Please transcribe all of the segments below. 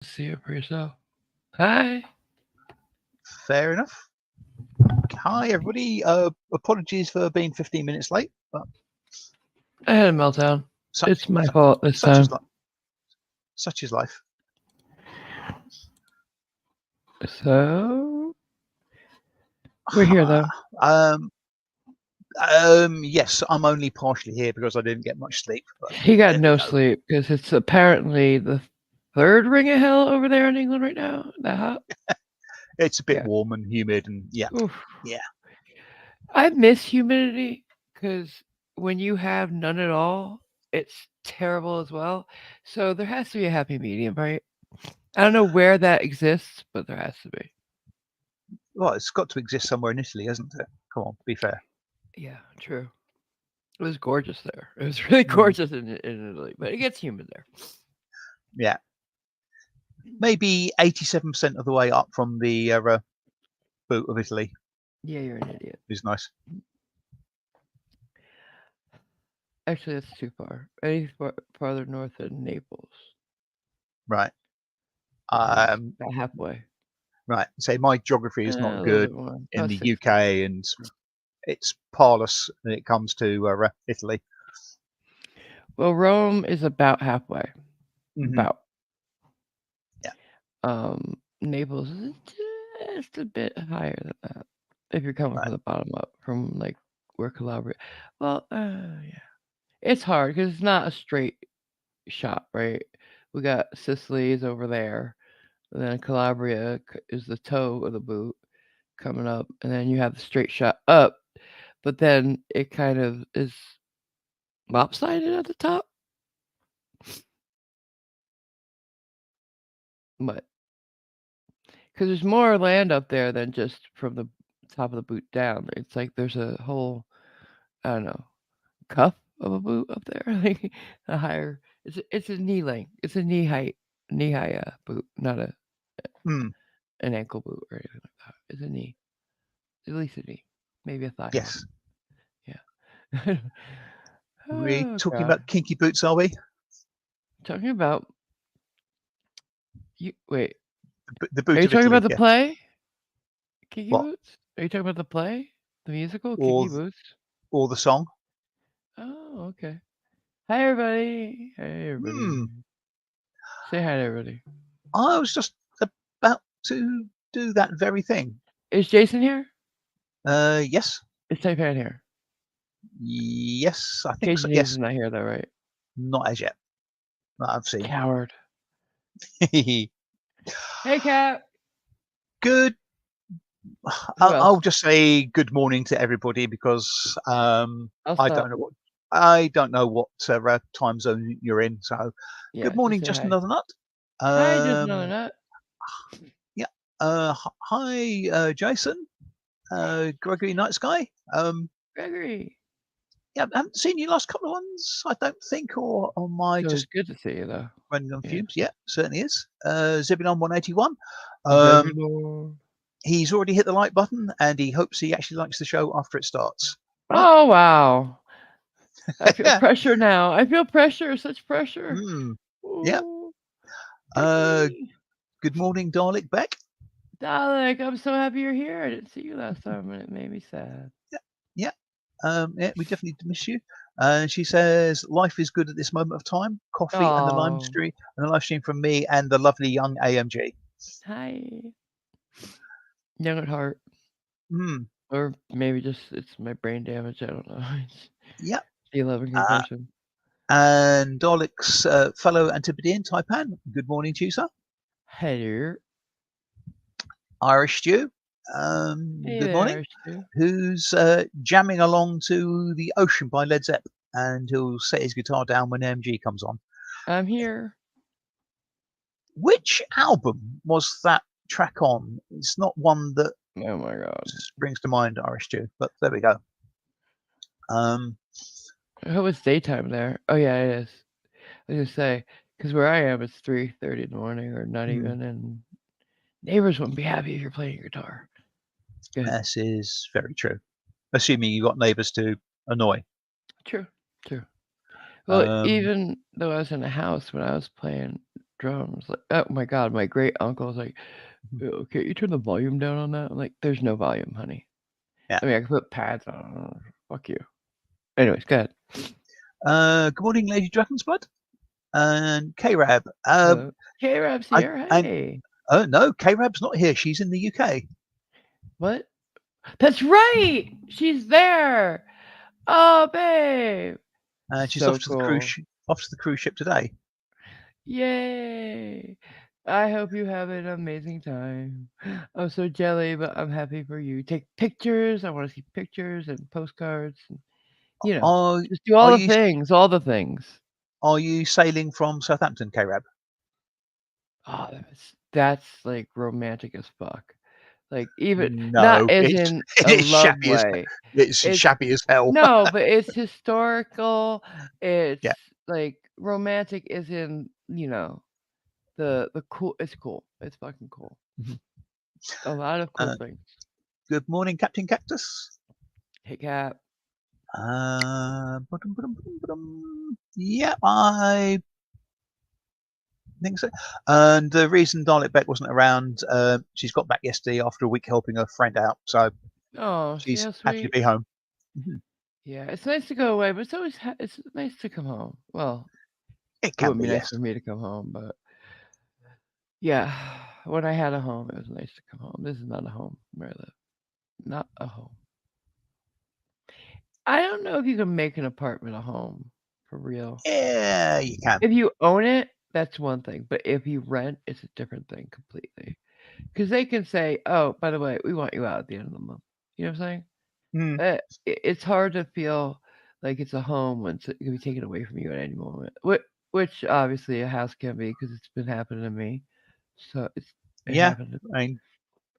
See it for yourself. Hi. Fair enough. Hi, everybody. Apologies for being 15 minutes late, but I had a meltdown. such It's my such, fault this such time. is life. Such is life. So we're here though. um, yes, I'm only partially here because I didn't get much sleep. But He got there we no go. sleep because it's apparently the third ring of hell over there in England right now. That hot? It's a bit Yeah. warm and humid, and Oof. yeah. I miss humidity because when you have none at all, it's terrible as well. So there has to be a happy medium, right? I don't know where that exists, but there has to be. Well, it's got to exist somewhere in Italy, hasn't it? Come on, be fair. Yeah, true. It was gorgeous there. It was really Mm, gorgeous in Italy, but it gets humid there. yeah, maybe 87% of the way up from the boot of Italy Yeah, you're an idiot. is nice. Actually, that's too far. Any farther north than Naples. Right. So it's Um, about halfway. right. Say my geography is not A little good bit more. in About the 60. UK, and it's parlous when it comes to Italy. Well, Rome is about halfway. Hmm. About. Yeah. Naples is just a bit higher than that. If you're coming Right. from the bottom up, from like where Calabria. Well, yeah. It's hard because it's not a straight shot, right? We got Sicily's over there. And then Calabria is the toe of the boot coming up, and then you have the straight shot up, but then it kind of is lopsided at the top. But because there's more land up there than just from the top of the boot down. It's like there's a whole, I don't know, cuff of a boot up there, like a higher. It's a knee length. It's a knee high boot, not a Mm, an ankle boot or anything like that. It's a knee, at least a knee, maybe a thigh high. yes. Yeah. We Oh talking god. about kinky boots, are we? Talking about you. Wait. The Are boot you of talking about Italy, the yeah. play, Kiki What? Boots? Are you talking about the play, the musical, Or Kiki Boots? or the song? Oh, okay. Hi, everybody. Hey, everybody. Hmm. Say hi to everybody. I was just about to do that very thing. Is Jason here? Yes, Is Taipan here? yes, I think so. Cajun Yes, is not here though, right? not as yet. That I've seen. Coward. Hey, Cat. Good. Who else? I'll just say good morning to everybody because I'll I don't stop. know what I don't know what time zone you're in. So, Yeah, good just morning, say just hi. another nut. Hi, just another Um, nut. yeah. Hi, Jason. Gregory Night Sky. Gregory. Yeah, I haven't seen you last couple of ones. I don't think, or am I It was just good to see you though. running on Yeah. fumes? Yeah, certainly is. Zebulon 181. Um, Zebulon. he's already hit the like button, and he hopes he actually likes the show after it starts. Right? Oh wow. I feel Yeah. pressure now. I feel pressure. Such pressure. Mm, yeah. Ooh, Uh, Becky. good morning, Dalek Beck. Dalek, I'm so happy you're here. I didn't see you last time and it made me sad. Yeah, yeah. Yeah, we definitely miss you. She says life is good at this moment of time. Coffee and the Oh, live stream from me and the lovely young AMG. hi. Young at heart. Mm, Or maybe just it's my brain damage. I don't know. It's yeah. the 11 Uh, concussion. and Dalek's fellow Antipodean, Taipan. Good morning to you, sir. Hey there. Irish Stew. Hey Good there, morning. Arstu. Who's jamming along to The Ocean by Led Zepp, and he'll set his guitar down when MG comes on. I'm here. Which album was that track on? It's not one that Oh my god. springs to mind, Irish Stew, but there we go. Um, I hope it's daytime there. Oh yeah, it is. I was gonna say, because where I am, it's 3:30 in the morning, or not hmm, even, and neighbors wouldn't be happy if you're playing your guitar. Go ahead. this is very true. Assuming you got neighbours to annoy. True. True. Well, Um, even though I was in a house when I was playing, drums. Like, oh my god, my great uncle's like, Mhm. "Oh, can't you turn the volume down on that?" I'm like, "There's no volume, honey. Yeah. I mean, I can put pads on. Fuck you." Anyways, go ahead. Good morning, Lady Dragon's Blood and K-Rab. K-Rab's I here. and Hey. no, K-Rab's not here. She's in the UK. What? That's right. She's there. Oh, babe. And she's So cool. off to the cruise ship today. Yay. I hope you have an amazing time. I'm so jelly, but I'm happy for you. Take pictures. I want to see pictures and postcards. And, you know, Are just do are all the you things. All the things. are you sailing from Southampton, K-Rab? Oh, that's like romantic as fuck. Like even not No, as it's in a it's love shabby as way. It's shabby as hell. no, but it's historical. It's Yeah. like romantic as in, the cool. It's cool. It's fucking cool. Mhm. A lot of cool Uh, things. good morning, Captain Cactus. Hey, Cap. Yeah, I think so. And the reason Darlet Beck wasn't around, she's got back yesterday after a week helping a friend out, so Oh, see she's how happy to sweet. be home. Mhm. Yeah, it's nice to go away, but it's always it's nice to come home. Well, It it can wouldn't be, be nice yes. for me to come home, but yeah, when I had a home, it was nice to come home. This is not a home where I live. Not a home. I don't know if you can make an apartment a home for real. Yeah, you can. If you own it, that's one thing, but if you rent, it's a different thing completely. Because they can say, "Oh, by the way, we want you out at the end of the month." You know what I'm saying? Mm, It's hard to feel like it's a home when it can be taken away from you at any moment. Which obviously a house can be because it's been happening to me. So it yeah, happened. I mean,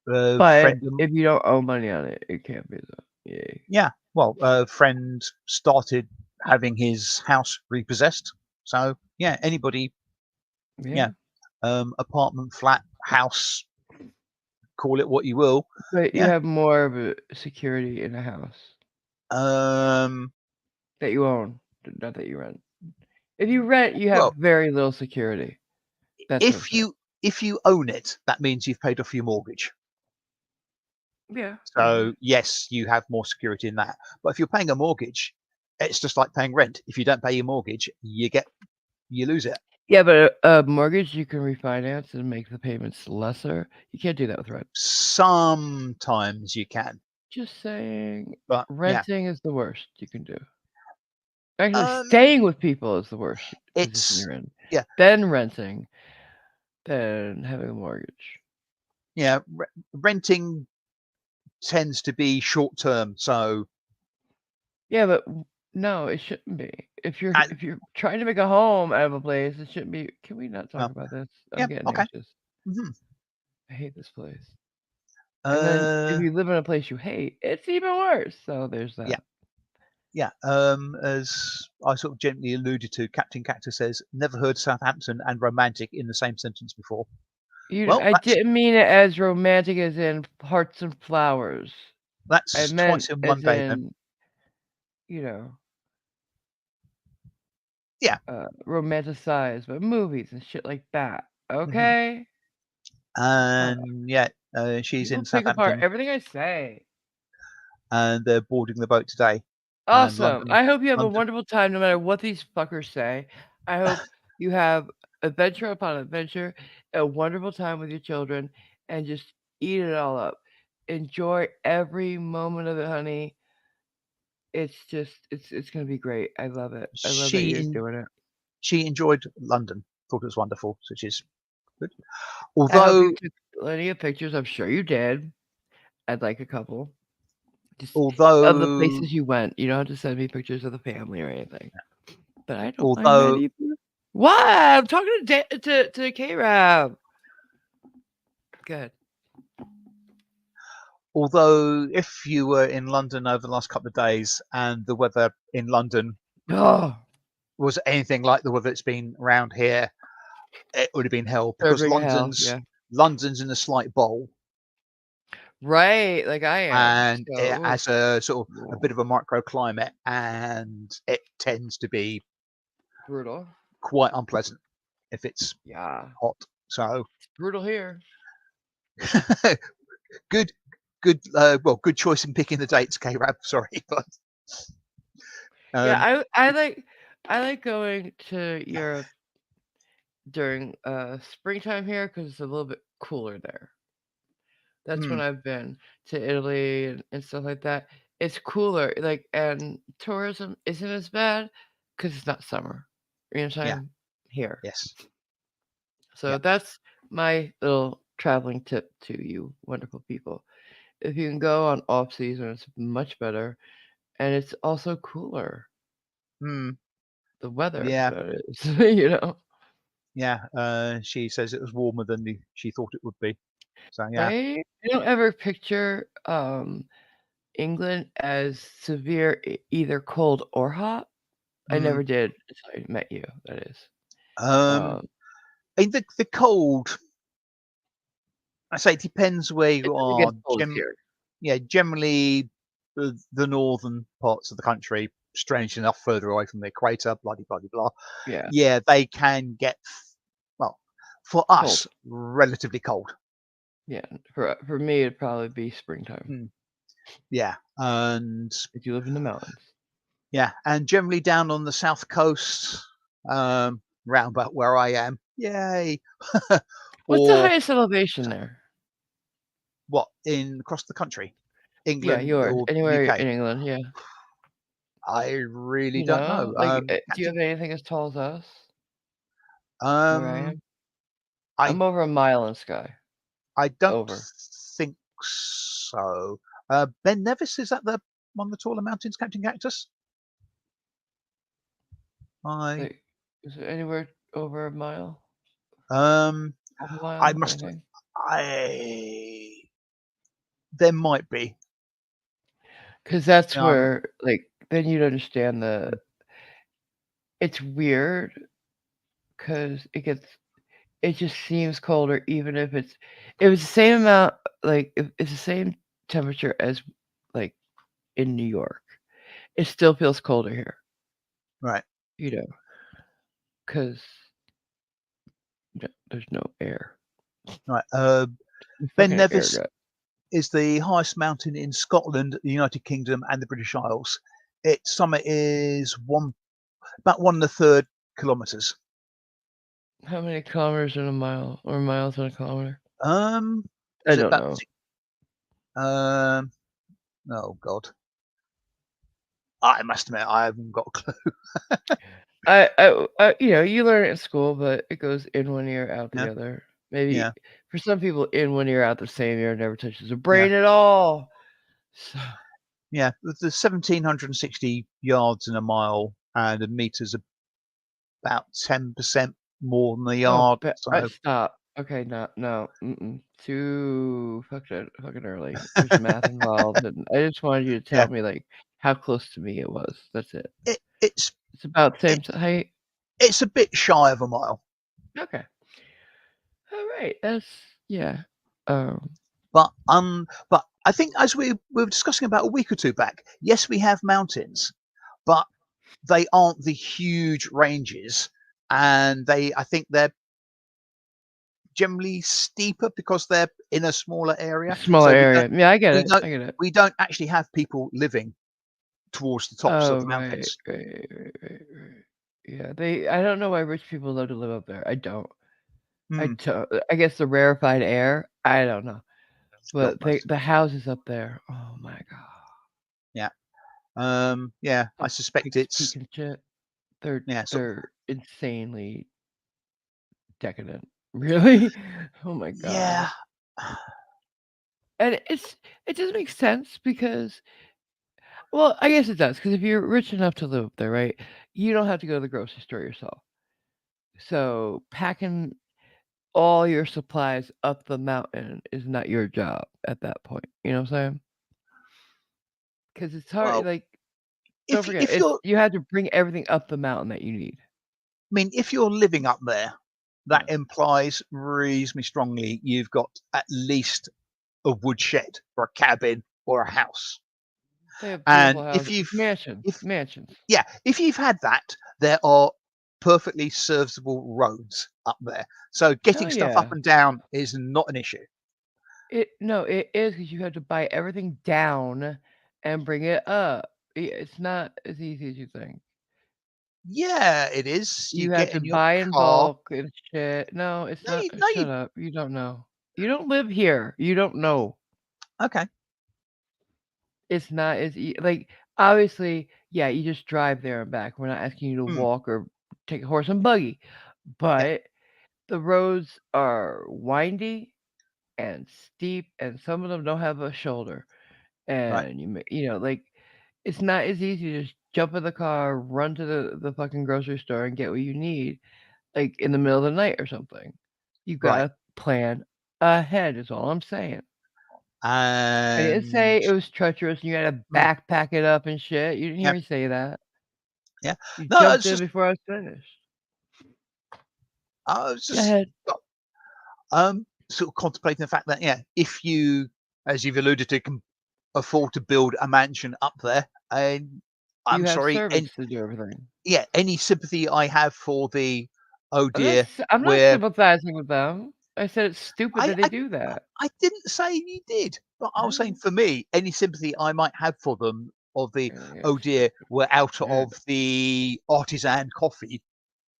a But friend, if you don't owe money on it, it can't be so. Yeah, yeah, well, a friend started having his house repossessed. So, yeah, anybody, yeah, yeah. apartment, flat, house, call it what you will. But you Yeah. have more of a security in a house Um, that you own, not that you rent. If you rent, you have well, very little security. That's what I'm if saying. you own it, that means you've paid off your mortgage. Yeah, maybe. So yes, you have more security in that. But if you're paying a mortgage, it's just like paying rent. If you don't pay your mortgage, you lose it. Yeah, but a mortgage you can refinance and make the payments lesser. You can't do that with rent. Sometimes you can, Just saying, but yeah, renting is the worst you can do. Actually, um, staying with people is the worst position it's you're in. yeah, Then renting, then having a mortgage. yeah. Renting tends to be short term. So Yeah, but no, it shouldn't be. If you're and if you're trying to make a home out of a place, it shouldn't be. Can we not talk well, about this? I'm yeah, getting okay. anxious. hmm I hate this place. And then if Uh, you live in a place you hate, it's even worse. So there's yeah. that. Yeah, as I sort of gently alluded to, Captain Cactus says, never heard Southampton and romantic in the same sentence before. Well, I didn't mean it as romantic as in hearts and flowers. I that's meant twice in one as day then. in, you know, Yeah. romanticized by movies and shit like that. hmm Okay? Uh, And yeah, she's People in pick apart Southampton everything I say. and they're boarding the boat today. And Awesome. I hope you have a London, wonderful time no matter what these fuckers say. I hope you have adventure upon adventure, a wonderful time with your children, and just eat it all up. Enjoy every moment of it, honey. It's just it's gonna be great. I love it. I love that she you're in, doing it. she enjoyed London, thought it was wonderful, which is good. I hope you Although, took plenty of pictures. I'm sure you did. I'd like a couple. Just of the although, places you went. You don't have to send me pictures of the family or anything. But I don't mind that although, either. What? I'm talking to K-Rab. Good. although, if you were in London over the last couple of days and the weather in London Oh, was anything like the weather it's been around here, it would have been hell third because ring of hell. Yeah. London's in a slight bowl Right, like I am. and it So, has a sort of a ooh, bit of a microclimate and it tends to be brutal. quite unpleasant. if it's Yeah, hot. So it's brutal here. good, good choice in picking the dates, K-Rab. Sorry, but Yeah, um, I like going to Europe during springtime here because it's a little bit cooler there. That's when mm, I've been to Italy and stuff like that. It's cooler, like, and tourism isn't as bad because it's not summer. You know what I'm yeah, saying? Here. yes, So yeah, that's my little traveling tip to you, wonderful people. If you can go on off season, it's much better, and it's also cooler. mm, The weather, yeah, that is, you know, yeah. She says it was warmer than she thought it would be. So yeah, right? I don't ever picture England as severe, either cold or hot. I mm, never did until I met you. That is. um, Um, and the cold. I say it depends where it you never are. gets cold here. Yeah, generally the northern parts of the country, strange enough, further away from the equator, blah blah blah blah. Yeah, Yeah, they can get well for cold. us relatively cold. Yeah, for me, it'd probably be springtime Mm, yeah, and if you live in the mountains. yeah, and generally down on the south coast, round about where I am. Yay! What's the or highest elevation there? what in across the country, Yeah, England yours. or the Anywhere UK? in England, yeah. I really You don't know? know. Like, do you have anything as tall as us where I Um, am? I I'm over a mile in sky. I don't Over. think so. Ben Nevis, is that the one of the taller mountains, Captain Cactus? I Like, is it anywhere over a mile? um Half a I mile? must Anything? I there might be. Because that's Um where, like, then you'd understand it's weird because it just seems colder even if it's the same amount, like, if it's the same temperature as, like, in New York, it still feels colder here, right, you know, 'cause there's no air. right. The Ben fucking air Nevis guy. is the highest mountain in Scotland, the United Kingdom, and the British Isles. Its summit is about 1 1/3 kilometers. How many kilometers in a mile or miles in a kilometer? I Is it don't about know. um oh god. I must admit I haven't got a clue. You learn it in school, but it goes in one ear, out the Yeah, other. Maybe yeah, for some people, in one ear, out the same ear, never touches the yeah. brain at all. So, Yeah, the 1,760 yards in a mile and a meter's about 10% more than a oh, yard. So stop. Okay, no, no, too fucking early. There's math involved, and I just wanted you to yeah, tell me like how close to me it was. That's it. it, it's It's about same it's height. it's a bit shy of a mile, Okay. All right. That's yeah. Um, but I think as we were discussing about a week or two back, yes, we have mountains, but they aren't the huge ranges, and I think they're generally steeper because they're in a smaller area. smaller So area. Yeah, I get we it. don't I get it. we don't actually have people living towards the tops of Oh, the right, mountains. right, right, right, right. Yeah, I don't know why rich people love to live up there. I don't. Hmm. I guess the rarefied air. I don't know, God but knows. the houses up there. Oh my god. Yeah. Yeah, I The suspect Pikes it's Peak and shit. They're yeah, sort of they're insanely decadent. Really? Oh my god. yeah. And it doesn't make sense because well, I guess it does because if you're rich enough to live up there, right? You don't have to go to the grocery store yourself. So packing all your supplies up the mountain is not your job at that point. You know what I'm saying? Because it's hard. Well, Like, don't forget, if you're you have to bring everything up the mountain that you need. I mean, if you're living up there, that Yeah. implies reasonably strongly you've got at least a woodshed or a cabin or a house. They have beautiful And houses, mansions, if mansions. yeah, if you've had that, there are perfectly serviceable roads up there. So Oh, getting stuff up yeah. and down is not an issue. No, it is because you have to buy everything down and bring it up. It's not as easy as you think. Yeah, it is. You You have get to in your buy in car. bulk and shit. No, it's No, not you, no, shut you. up. You don't know. You don't live here. You don't know. Okay. It's not as like, obviously, yeah, you just drive there and back. We're not asking you to Mm, walk or take a horse and buggy, yeah. but the roads are windy and steep, and some of them don't have a shoulder. Right. And like, it's not as easy to just jump in the car, run to the fucking grocery store and get what you need, like, in the middle of the night or something. You Right. gotta plan ahead is all I'm saying. I didn't And say it was treacherous and you had to mm, backpack it up and shit. You didn't hear yeah, me say that. yeah. You No, jumped it's in just before I was finished. I was Go just ahead. sort of contemplating the fact that yeah, if you, as you've alluded to, can afford to build a mansion up there, and You I'm have sorry, and servants to do everything. yeah, any sympathy I have for the oh dear, I'm not where sympathizing with them. I said it's stupid I that they I do that. I didn't say you did, but I was saying Mm, for me, any sympathy I might have for them of the yeah, oh dear, we're out yeah, of the artisan coffee.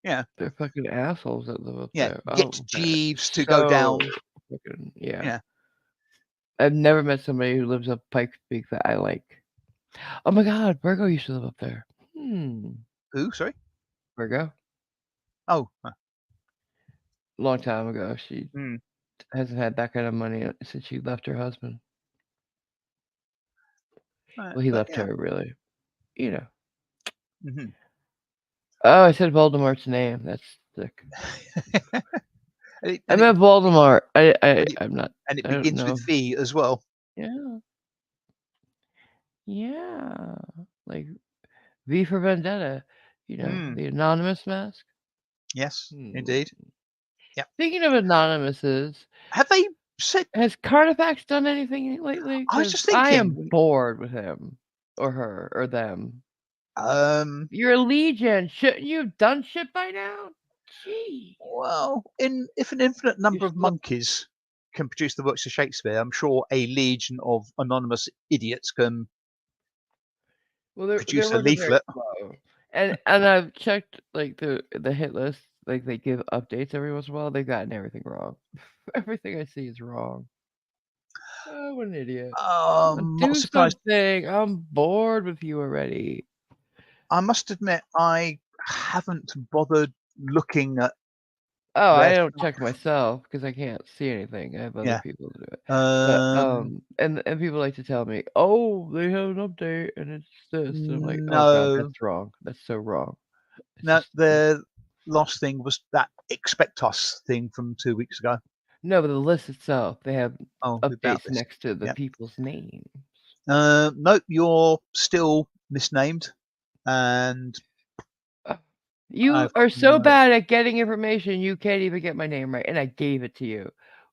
Yeah, they're fucking assholes that live up yeah. there. Get Oh, man. Jeeves to go So down. fucking, yeah. Yeah. I've never met somebody who lives up Pike Peak that I like. Oh my god, Virgo used to live up there. Hmm. Who? Sorry. Virgo? Oh. Long time ago. She Mm, hasn't had that kind of money since she left her husband. right, Well, he but left yeah. her, really. You know. Hmm. Oh, I said Voldemort's name. That's sick. and it I and it meant Voldemort. and it I'm not. and it I don't begins with know. V as well. Yeah. Yeah. Like V for Vendetta. Mm, The anonymous mask. yes, Hmm. indeed. Yeah. Speaking of anonymouses, Have they said? has Carnifax done anything lately? I was Because just I am thinking. bored with him or her or them. Um, You're a legion. Shouldn't you have done shit by now? Gee. well, in if an infinite You're number of slow. monkeys can produce the works of Shakespeare, I'm sure a legion of anonymous idiots can Well, they're produce a working very leaflet. slow. And I've checked like the hit list. Like they give updates every once in a while. They've gotten everything wrong. Everything I see is wrong. Oh, what an idiot. Come on, Not do surprised. something. I'm bored with you already. I must admit, I haven't bothered looking at Oh, their I don't stuff. check myself because I can't see anything. I have other Yeah. people to do it. But Um, and people like to tell me, "Oh, they have an update and it's this." And I'm like, "Oh god, no, that's wrong. That's so wrong." It's no. just The last thing was that expect us thing from 2 weeks ago. no, but the list itself, they have Oh, about updates this. next to the Yeah. people's names. Nope, you're still misnamed, and Uh, You I've got are so no. bad at getting information, you can't even get my name right, and I gave it to you.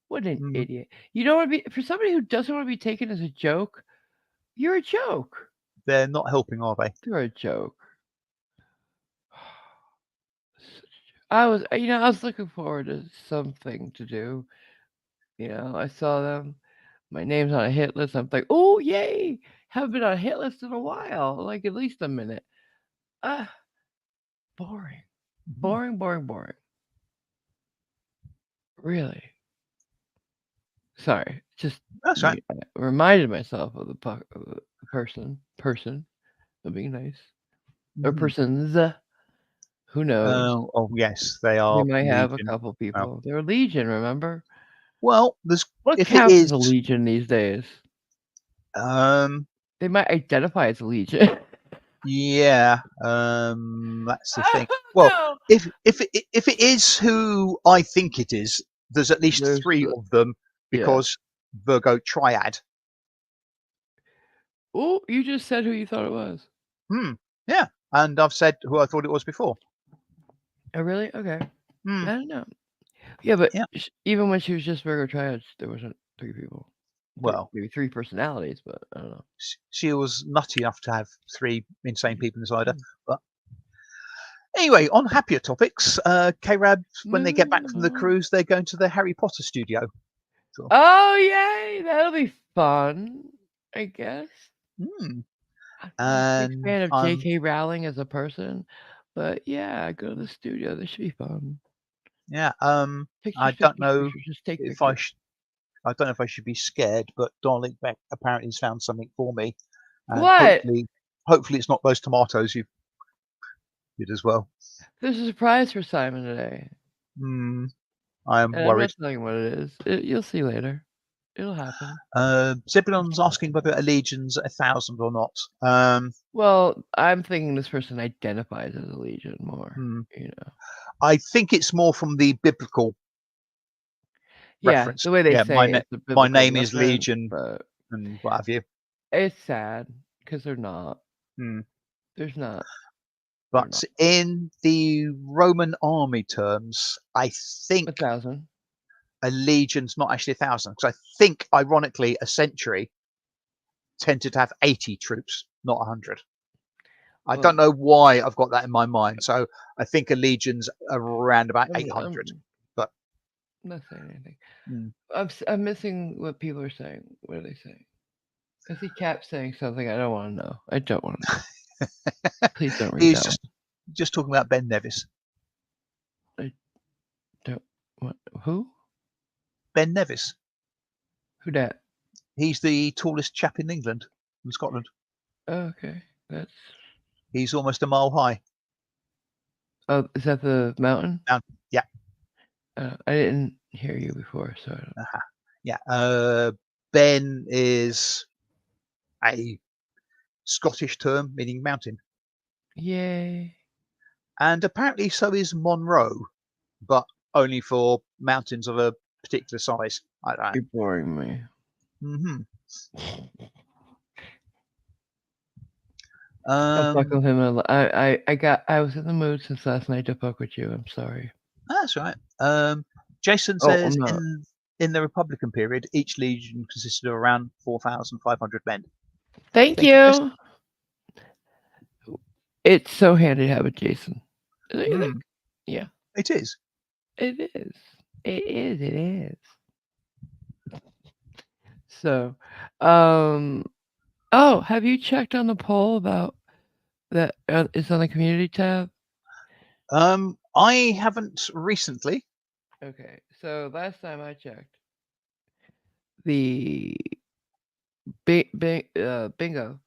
What an Mhm. idiot. You don't wanna be for somebody who doesn't wanna be taken as a joke, you're a joke. They're not helping, are they? You're a joke. I was looking forward to something to do. I saw them. My name's on a hit list. I'm like, oh yay! Haven't been on a hit list in a while, like at least a minute. Ah, boring, Mhm. boring, boring, boring. Really. Sorry, just That's right. I reminded myself of the person of being nice or Mhm. persons. Who knows? Oh, yes, they They are might have a legion. couple Well, people. They're a legion, remember? there's What if it counts as is, a legion these days? um, They might identify as a legion. yeah, that's the I thing. Well, don't know. if it is who I think it is, there's at least There's 3 of them yeah. because Virgo triad. Oh, you just said who you thought it was. Hmm, yeah, and I've said who I thought it was before. Oh, really? Okay. Hmm, I don't know. Yeah, but yeah, even when she was just Virgo Triads, there wasn't three people. well, Maybe three personalities, but I don't know. she was nutty enough to have 3 insane people inside her, but Anyway, on happier topics, K-Rab, when they get back Moving from the on. cruise, they're going to the Harry Potter studio. Sure. Oh, yay! That'll be fun, I guess. Hmm. I'm not a big And fan of I'm J.K. Rowling as a person, but yeah, go to the studio. This should be fun. yeah. I Pictures, don't pictures, know pictures. Just take if I pictures. sh- I don't know if I should be scared, but Darling Beck apparently has found something for me, and What? hopefully it's not those tomatoes you did as well. There's a surprise for Simon today, Hmm. I am and I'm worried. not telling you what it is. You'll see later. It'll happen. Zebulon's asking whether Allegion's 1,000 or not. Um, Well, I'm thinking this person identifies as a legion more. hmm. You know. I think it's more from the biblical Yeah, reference. the way they Yeah, say it's a my biblical name is reference, Legion but and what have you. it's sad because they're not. Hmm. There's not. They're But not. in the Roman army terms, I A think thousand. a legion's not actually 1,000 because I think, ironically, a century tended to have 80 troops, not 100. I don't Well, know why I've got that in my mind. So I think a legion's around about I'm 800. But not saying anything. mm, I'm missing what people are saying. What are they saying? I see Cap saying something I don't want to know. I don't want to know. Please don't read he's that one. just talking about Ben Nevis. I don't. What? Who? Ben Nevis. Who dat? He's the tallest chap in England, in Scotland. Oh, okay, that's. He's almost a mile high. Oh, is that the mountain? Now, yeah, I didn't hear you before, so I don't. uh-huh, yeah. Ben is a Scottish term meaning mountain, Yay! and apparently so is Monroe, but only for mountains of a particular size. I don't You're boring me. know. Hmm. I'm fucking Um, with him. I was in the mood since last night to fuck with you. I'm sorry. that's right. Jason Oh, I'm says not. in the Republican period, each legion consisted of around 4,500 men. Thank Thank you, Jason. you. It's so handy to have a Jason. Don't you think? Mm, Yeah, it is. it is. It is. It is. So, um, oh, have you checked on the poll about that? It's on the community tab. I haven't recently. Okay, so last time I checked, the bingo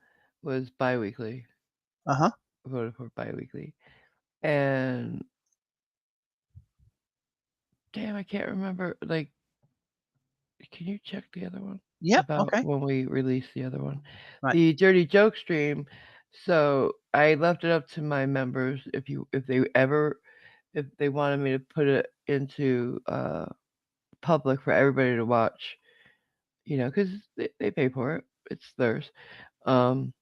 was biweekly. Uh huh. Voted for biweekly, and damn, I can't remember. Like, can you check the other one Yep. about Okay. when we released the other one? Right. The Dirty Joke stream. So I left it up to my members if they wanted me to put it into public for everybody to watch, because they pay for it. It's theirs. Um,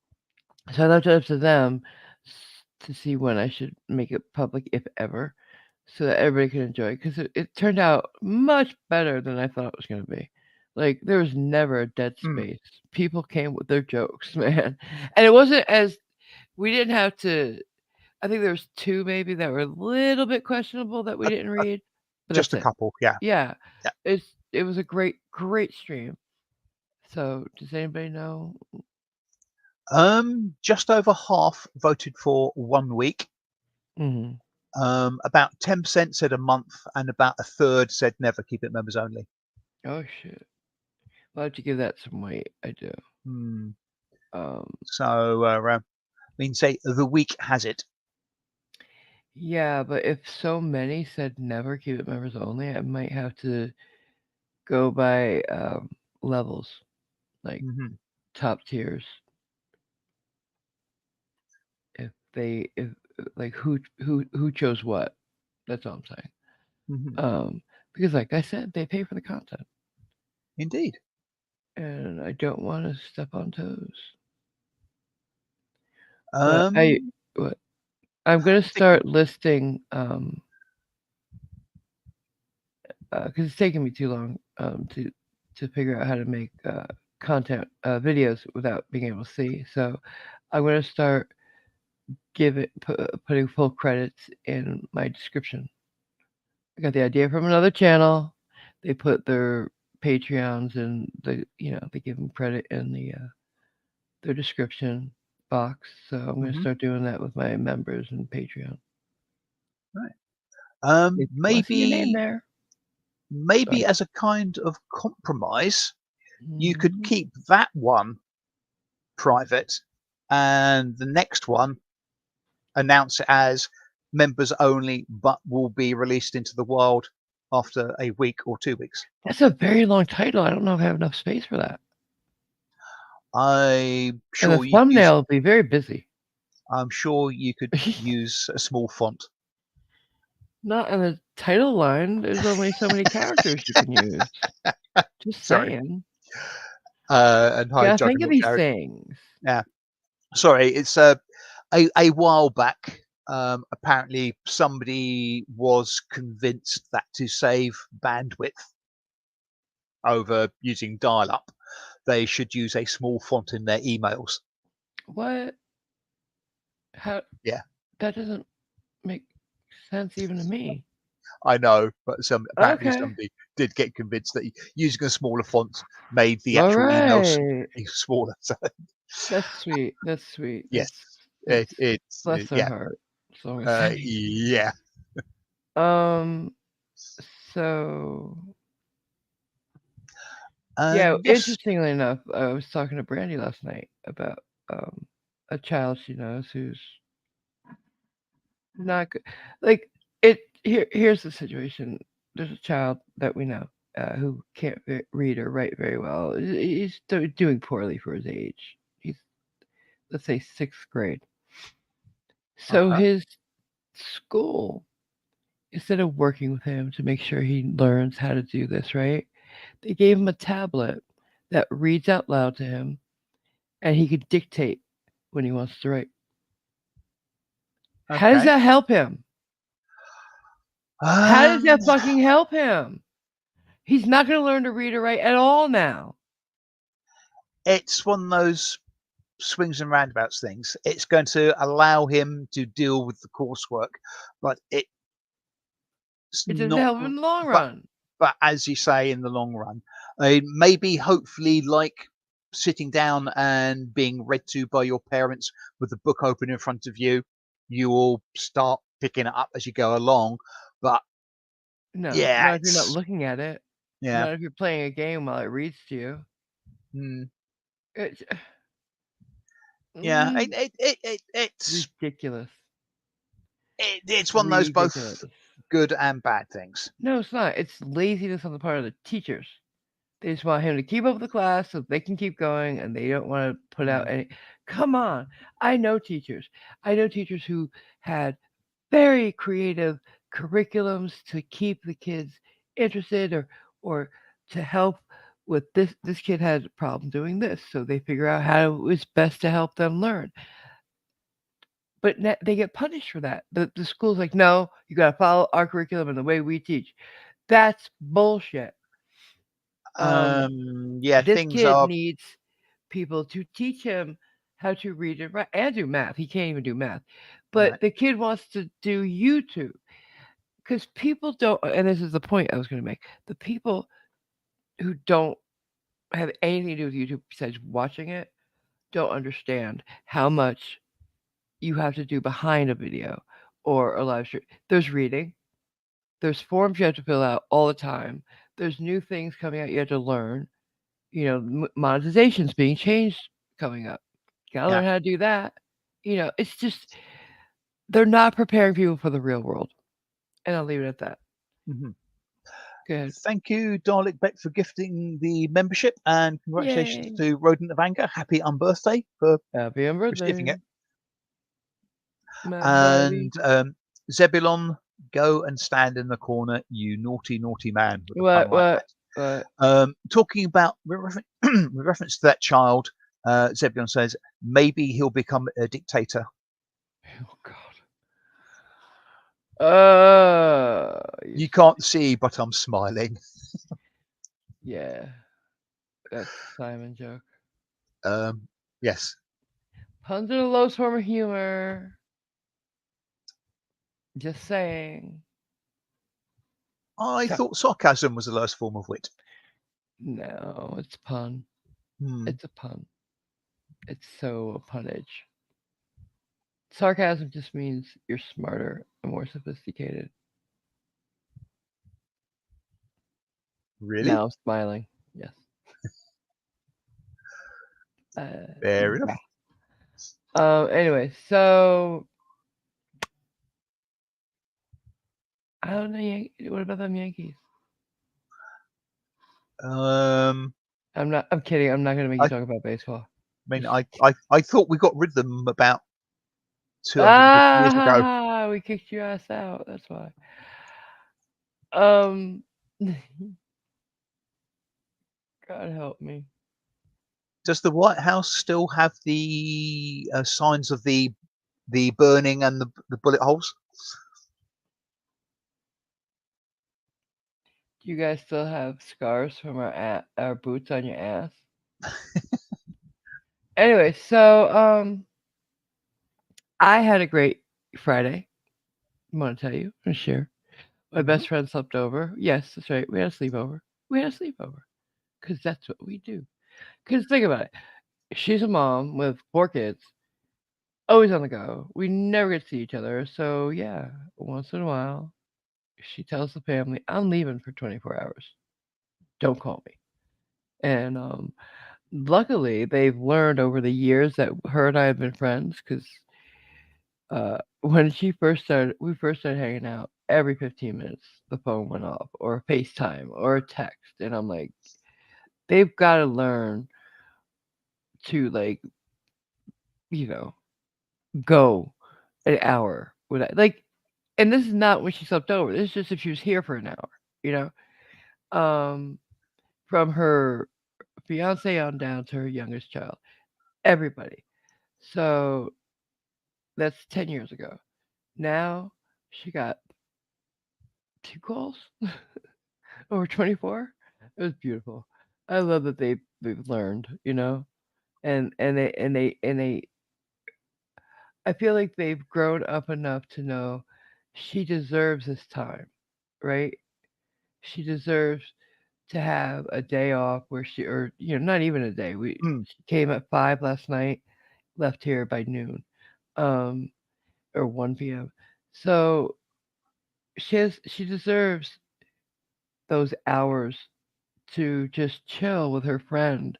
so I left it up to them to see when I should make it public, if ever, so that everybody can enjoy it. Because it turned out much better than I thought it was going to be. Like, there was never a dead Mm, space. People came with their jokes, man. And it wasn't as, we didn't have to, I think there was two maybe that were a little bit questionable that we uh, didn't uh, read, but just that's a it. couple. Yeah. Yeah, Yeah. it was a great stream. So does anybody know? Just over half voted for 1 week. Hmm. About 10% said a month, and about a third said never. Keep it members only. Oh shit. I'll have to give that some weight. I do. Hmm. Um, So, I mean, say the week has it. yeah, but if so many said never keep it members only, I might have to go by levels, like Hmm. top tiers. If like who chose what. That's all I'm saying. Hmm. Because like I said, they pay for the content, Indeed. and I don't want to step on toes. But Um, what I'm gonna I think start listing because it's taking me too long to figure out how to make content videos without being able to see. So I'm gonna start. putting full credits in my description. I got the idea from another channel. They put their Patreons and they give them credit in their description box. So I'm gonna Hmm. start doing that with my members and Patreon. Right. If you want to see your name Maybe there. maybe Sorry. as a kind of compromise, you could Hmm. keep that one private, and the next one announce it as members only, but will be released into the wild after a week or 2 weeks. That's a very long title. I don't know if I have enough space for that. I'm And the sure you could use. thumbnail will be very busy. I'm sure you could use a small font. Not in the title line. There's only so many characters you can use. Just Sorry. saying. And You hi, gotta think of Juggernaut these Jared. things. Yeah, sorry. It's a while back. Apparently, somebody was convinced that to save bandwidth over using dial-up, they should use a small font in their emails. What? How? Yeah, That doesn't make sense even to me. I know, but apparently Okay. somebody did get convinced that using a smaller font made the All actual emails right. smaller. So That's sweet. That's sweet. yes, That's bless their yeah, heart. That's all I'm gonna say. yeah. Um. So yeah. And yes, Interestingly enough, I was talking to Brandy last night about um a child she knows who's not good. Like here's the situation. There's a child that we know who can't read or write very well. He's doing poorly for his age. He's, let's say, sixth grade. So okay, his school, instead of working with him to make sure he learns how to do this right, they gave him a tablet that reads out loud to him, and he could dictate when he wants to write. How does okay. that help him? How does Um, that fucking help him? He's not going to learn to read or write at all now. it's one of those swings and roundabouts things. It's going to allow him to deal with the coursework, but it's It doesn't not. help him in the long But run. as you say, in the long run, maybe hopefully like sitting down and being read to by your parents with the book open in front of you, you will start picking it up as you go along. But No, yeah, not if you're not it's looking at it. yeah, Not if you're playing a game while it reads to you. mm, It's yeah. mm, It's ridiculous. it's one of those both Ridiculous. good and bad things. No, it's not. It's laziness on the part of the teachers. They just want him to keep up with the class so they can keep going, and they don't want to put out Mm, any. Come on, I know teachers. I know teachers who had very creative curriculums to keep the kids interested, or to help with this. This kid had a problem doing this, so they figure out how it was best to help them learn. But they get punished for that. The school's like, no, you got to follow our curriculum and the way we teach. That's bullshit. Um, yeah, this things kid are needs people to teach him how to read and write and do math. He can't even do math. But right. the kid wants to do YouTube because people don't, and this is the point I was going to make. The people who don't have anything to do with YouTube besides watching it don't understand how much you have to do behind a video or a live stream. There's reading, there's forms you have to fill out all the time, there's new things coming out you have to learn. Monetization's being changed coming up. Gotta Yeah. learn how to do that. It's just they're not preparing people for the real world. And I'll leave it at that. Mhm. Good. Thank you, Dalek Beck, for gifting the membership, and congratulations Yay. to Rodent of Anger. Happy unbirthday for Happy receiving birthday, it. my buddy. And Zebulon, go and stand in the corner, you naughty, naughty man, with a pun What like what that. what? Talking about, with reference to that child, Zebulon says, maybe he'll become a dictator. Oh god. You You can't see, but I'm smiling. yeah. That's Simon joke. Um, yes. Puns are the lowest form of humor. Just saying. I So, thought sarcasm was the lowest form of wit. no, it's pun. Hmm. It's a pun. It's so a punnage. Sarcasm just means you're smarter and more sophisticated. Really? Now I'm smiling. Yes. Fair enough. Yeah. Anyway, so I don't know. What about them Yankees? Um, I'm not. I'm kidding. I'm not gonna make you I talk about baseball. mean, Just I thought we got rid of them about 250 years ago. we kicked your ass out. That's why. Um, God help me. Does the White House still have the signs of the burning and the bullet holes? Do you guys still have scars from our boots on your ass? Anyway, so I had a great Friday. I want to tell you and share. My Hmm. best friend slept over. Yes, that's right. We had a sleepover. We had a sleepover because that's what we do. Because think about it. She's a mom with 4 kids, always on the go. We never get to see each other. So yeah, once in a while, she tells the family, "I'm leaving for 24 hours. Don't call me." And luckily, they've learned over the years that her and I have been friends because when we first started hanging out. Every 15 minutes, the phone went off, or a FaceTime, or a text, and I'm like, they've got to learn to like, you know, go an hour without like. And this is not when she slept over. This is just if she was here for an hour, you know. From her fiance on down to her youngest child, everybody. So that's 10 years ago. Now she got 2 calls over 24. It was beautiful. I love that they've learned, you know, and they. I feel like they've grown up enough to know she deserves this time, right? She deserves to have a day off where or not even a day. Hmm. She came at 5 last night, left here by noon, um, or 1 p.m. So she deserves those hours to just chill with her friend,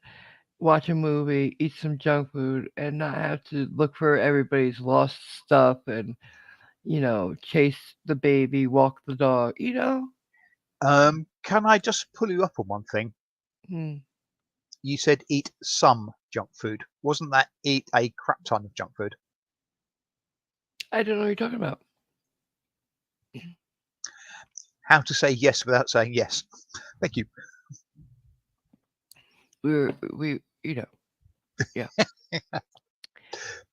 watch a movie, eat some junk food, and not have to look for everybody's lost stuff and chase the baby, walk the dog. Can I just pull you up on one thing? Hmm, You said eat some junk food. Wasn't that eat a crap ton of junk food? I don't know what you're talking about. How to say yes without saying yes. Thank you. We yeah.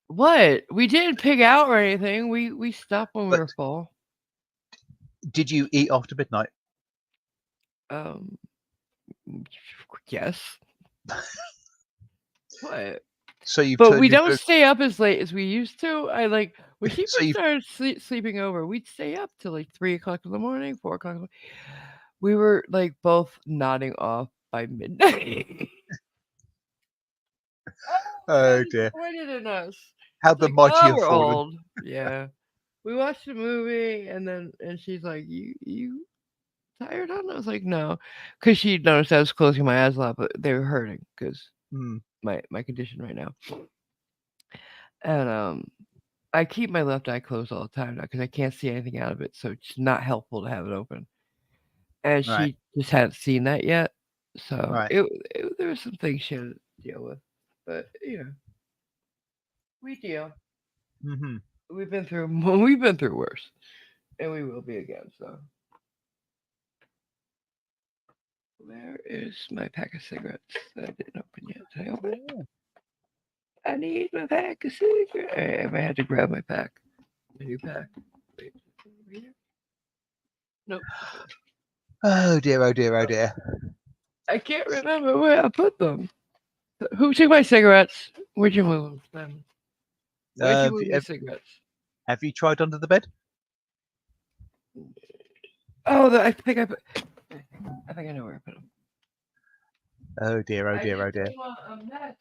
What? We didn't pig out or anything. We stopped when we But were full. did you eat after midnight? Um, yes. What? So you've But we turned don't into stay up as late as we used to. I like when she so first you've started sleeping over. We'd stay up till like 3 o'clock in the morning, 4 o'clock. We were like both nodding off by midnight. Oh, oh man, dear. disappointed in us. How It's the like, mighty oh, have we're fallen. old. Yeah. We watched a movie and she's like, you tired on? I was like, no, because she noticed I was closing my eyes a lot, but they were hurting because Hmm. my condition right now. And I keep my left eye closed all the time now because I can't see anything out of it, so it's not helpful to have it open. And Right. she just hadn't seen that yet, so Right. there were some things she had to deal with, but we deal. Hmm. We've been through worse, and we will be again. So where is my pack of cigarettes that I didn't open yet? Did I open it? Yeah. I need my pack of cigarettes. I had to grab my pack. My new pack. Wait, over here? Nope. Oh dear. Oh dear. Oh dear. I can't remember where I put them. Who took my cigarettes? Where'd you move them? Where'd you Have move you, my have, cigarettes? have you tried under the bed? Oh, I think I think I know where I put them. Oh dear, oh I dear, oh just dear. don't want a mess.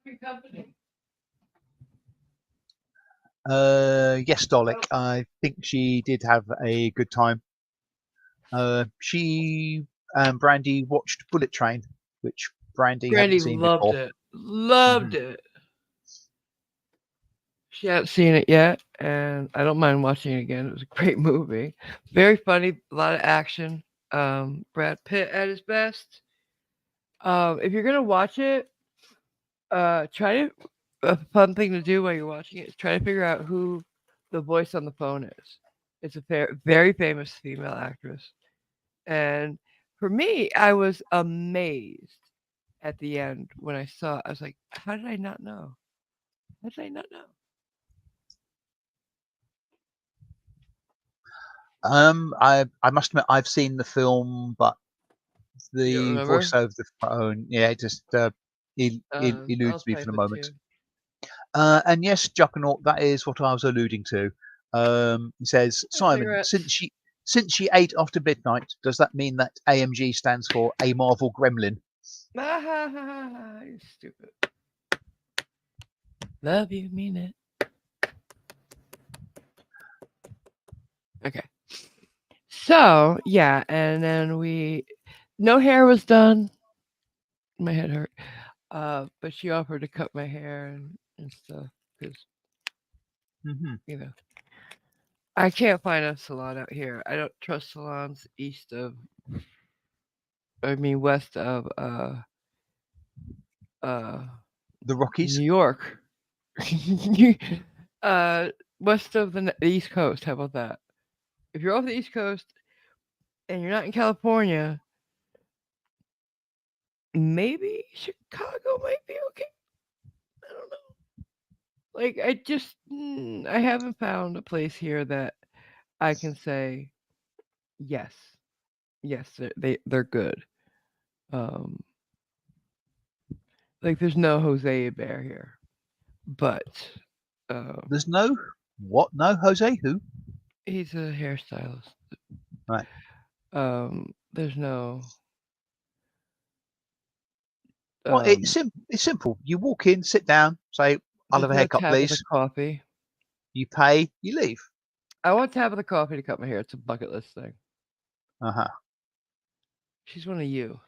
Your company. Yes, Dalek. Oh, I think she did have a good time. She and Brandy watched Bullet Train, which Brandy hadn't Brandy seen loved before. it. Hmm. Loved it. She hadn't seen it yet, and I don't mind watching it again. It was a great movie. Very funny, a lot of action. Brad Pitt at his best. If you're gonna watch it, try to a fun thing to do while you're watching it is try to figure out who the voice on the phone is. It's a very famous female actress, and for me, I was amazed at the end when I saw. I was like, "How did I not know? How did I not know?" I must admit I've seen the film, but You don't the voice remember? over the phone, yeah, it just I'll eludes me for type the it moment. too. And yes, Juggernaut, that is what I was alluding to. He says, Simon, Cigarettes. since she ate after midnight, does that mean that AMG stands for A Marvel Gremlin? Ah, ha, ha, ha, ha, you stupid. Love you, mean it. Okay. So yeah, and then no hair was done. My head hurt. But she offered to cut my hair and stuff because Hmm. you know I can't find a salon out here. I don't trust salons east of, I mean west of uh The Rockies. New York. uh West of the East Coast. How about that? If you're off the East Coast and you're not in California, maybe Chicago might be okay. I don't know. Like I haven't found a place here that I can say yes, yes, they're good. Um, like there's no Jose Bear here, but um, There's no what? No, Jose? Who? he's a hairstylist. Right. There's no Well, um, it's simple. You walk in, sit down, say, "I'll there's have a no haircut, Tabitha please." Coffee. You pay, you leave. I want Tabitha Coffee to cut my hair. It's a bucket list thing. Uh She's one of you.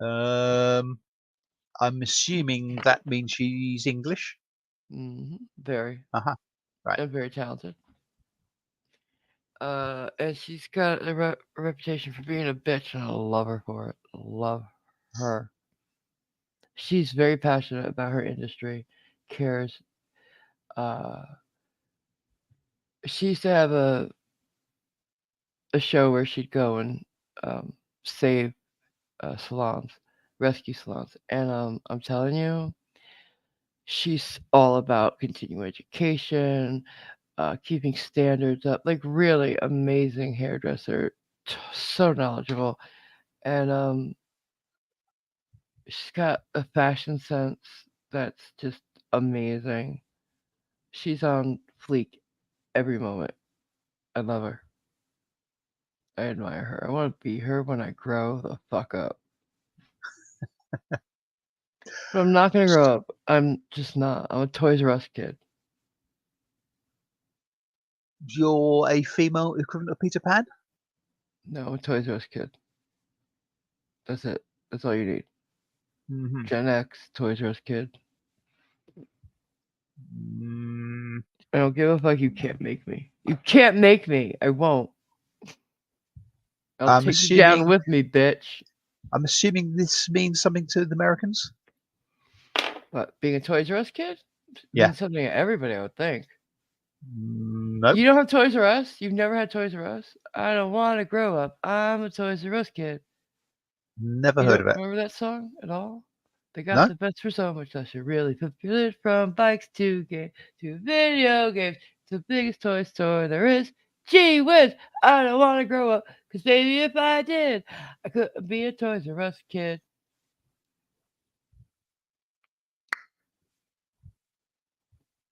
huh. I'm assuming that means she's English. Very Uh huh. Right. and very talented. And she's got a reputation for being a bitch, and I love her for it. Love her. She's very passionate about her industry, cares. Uh, she used to have a show where she'd go and um, save salons, rescue salons, and I'm telling you, she's all about continuing education, keeping standards up. Like really amazing hairdresser, so knowledgeable, and she's got a fashion sense that's just amazing. She's on fleek every moment. I love her. I admire her. I want to be her when I grow the fuck up. But I'm not gonna grow up. I'm just not. I'm a Toys R Us kid. You're a female equivalent of Peter Pan. No, I'm a Toys R Us kid. That's it. That's all you need. Hmm. Gen X, Toys R Us kid. Mm, I don't give a fuck. You can't make me. You can't make me. I won't. I'll I'm take you down assuming. with me, bitch. I'm assuming this means something to the Americans. But being a Toys R Us kid Yeah. means something to everybody, I would think. Nope. You don't have Toys R Us? You've never had Toys R Us? I don't want to grow up. I'm a Toys R Us kid. Never You heard don't of it. remember that song at all? They got No. the best for so much that should really fulfill it from bikes to video games. It's the biggest toy store there is. Gee whiz, I don't want to grow up. Cause baby, if I did, I couldn't be a Toys R Us kid.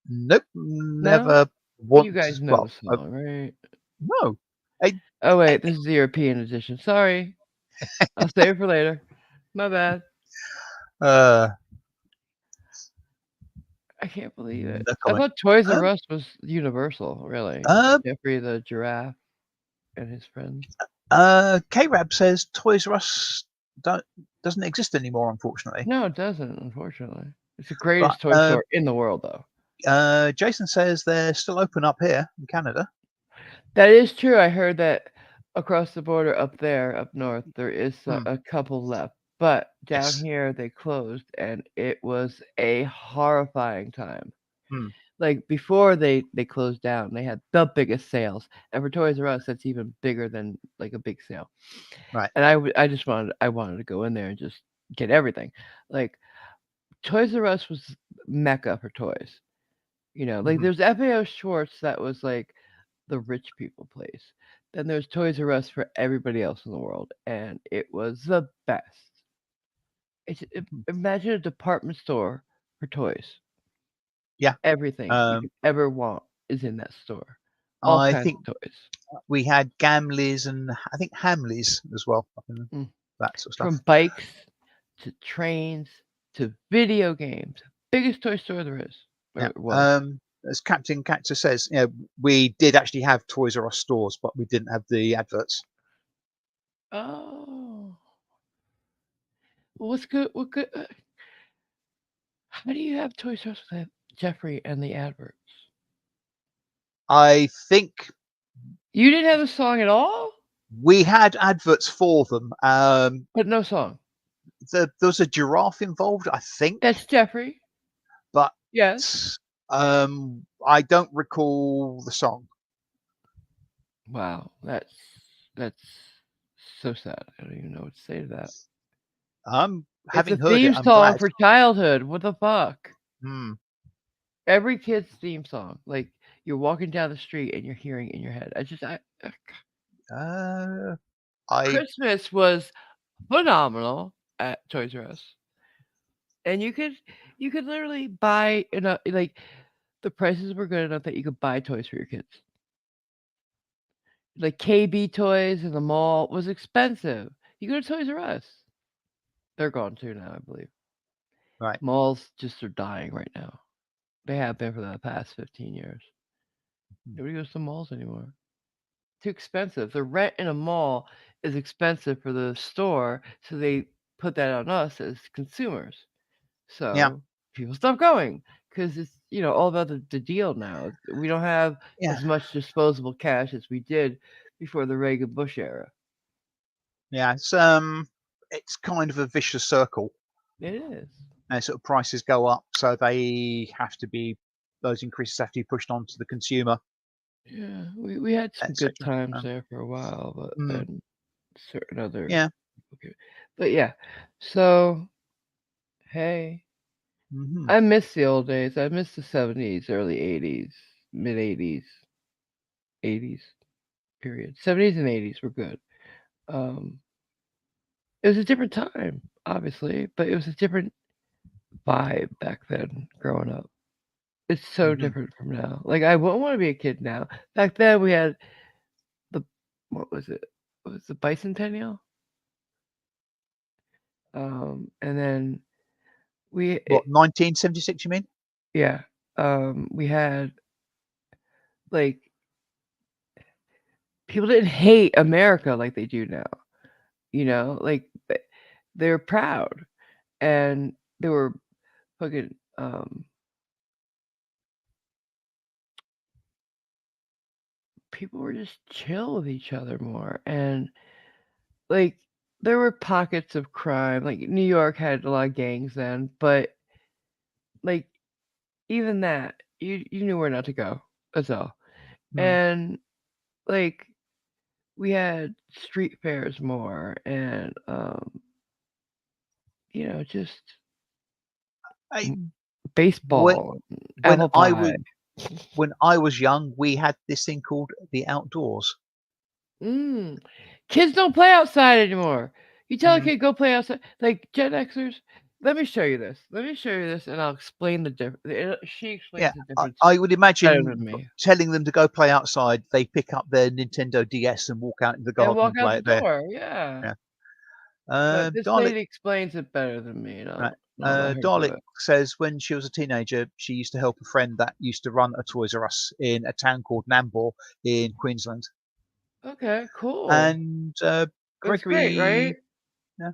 Nope. No? Never. You guys once, know the well, song, right? no, I, Oh, I, wait, this is the European edition. Sorry. I'll save it for later. My bad. uh, I can't believe it. no I comment. thought Toys R Um, Us was universal, really. um, Jeffrey the giraffe and his friends. K-Rab says Toys R Us don't doesn't exist anymore, unfortunately. No, it doesn't, unfortunately. It's the But greatest toy store in the world, though. Jason says they're still open up here in Canada. That is true. I heard that across the border up there, up north, there is Hmm. a couple left. But down Yes. here, they closed, and it was a horrifying time. Hmm. Like before they closed down, they had the biggest sales. And for Toys R Us, that's even bigger than like a big sale. Right. And I just wanted to go in there and just get everything. Like Toys R Us was mecca for toys. You know, like Hmm. there's FAO Schwartz that was like the rich people place. Then there's Toys R Us for everybody else in the world, and it was the best. Imagine a department store for toys. Yeah. Everything you Um, could ever want is in that store. All I kinds think of toys. we had Gamleys and I think Hamleys as well. Mm. That sort of From stuff. bikes to trains to video games. Biggest toy store there is. Or Yeah. it was. As Captain Cactus says, we did actually have Toys R Us stores, but we didn't have the adverts. Oh. Well, what's good? What good? How do you have Toys R Us with Jeffrey and the adverts? I think You didn't have a song at all? we had adverts for them. But no song. There was a giraffe involved, I think, That's Jeffrey. but Yes. I don't recall the song. Wow, that's so sad. I don't even know what to say to that. It's a Having heard it, theme I'm song glad. for childhood. What the fuck? Hmm. Every kid's theme song. Like you're walking down the street and you're hearing it in your head. Uh, I Christmas was phenomenal at Toys R Us, and you could literally buy enough. Like the prices were good enough that you could buy toys for your kids. Like KB Toys in the mall was expensive. You go to Toys R Us. They're gone too now, I believe. right. Malls just are dying right now. They have been for the past 15 years. Nobody goes to malls anymore. Too expensive. The rent in a mall is expensive for the store, so they put that on us as consumers. Yeah, So people stop going because it's all about the deal now. We don't have yeah, as much disposable cash as we did before the Reagan Bush era. yeah. It's kind of a vicious circle. It is. And sort of prices go up, so those increases have to be pushed on to the consumer, Yeah, we had some good etc. times there for a while, but Mm, then certain other yeah. okay. But yeah. So, hey, Hmm. I miss the old days. I miss the 70s, early 80s, mid 80s, 80s period. 70s and 80s were good. Um it was a different time, obviously, but it was a different vibe back then growing up. It's so Hmm. different from now. Like I wouldn't want to be a kid now. Back then we had the what was it? What was the bicentennial? And then What, 1976? You mean? yeah, we had like people didn't hate America like they do now. Like they were proud and they were fucking people were just chill with each other more and like there were pockets of crime. Like New York had a lot of gangs then, but like even that you knew where not to go. That's all. Hmm. And like we had street fairs more and just I, when baseball, when apple I was pie. when I was young, we had this thing called the outdoors. Mm. Kids don't play outside anymore. You tell a Mm, kid go play outside, like Gen Xers. let me show you this. Let me show you this, and I'll explain the difference. She Yeah, explains the difference I would better imagine than me. telling them to go play outside, they pick up their Nintendo DS and walk out into the And garden walk and out play the it there. door, yeah. Yeah. But this Dalek lady explains it better than me, and right. I'll let her do Dalek it. says when she was a teenager, she used to help a friend that used to run a Toys R Us in a town called Nambour in Queensland. Okay, cool. And That's great, right? Gregory, yeah,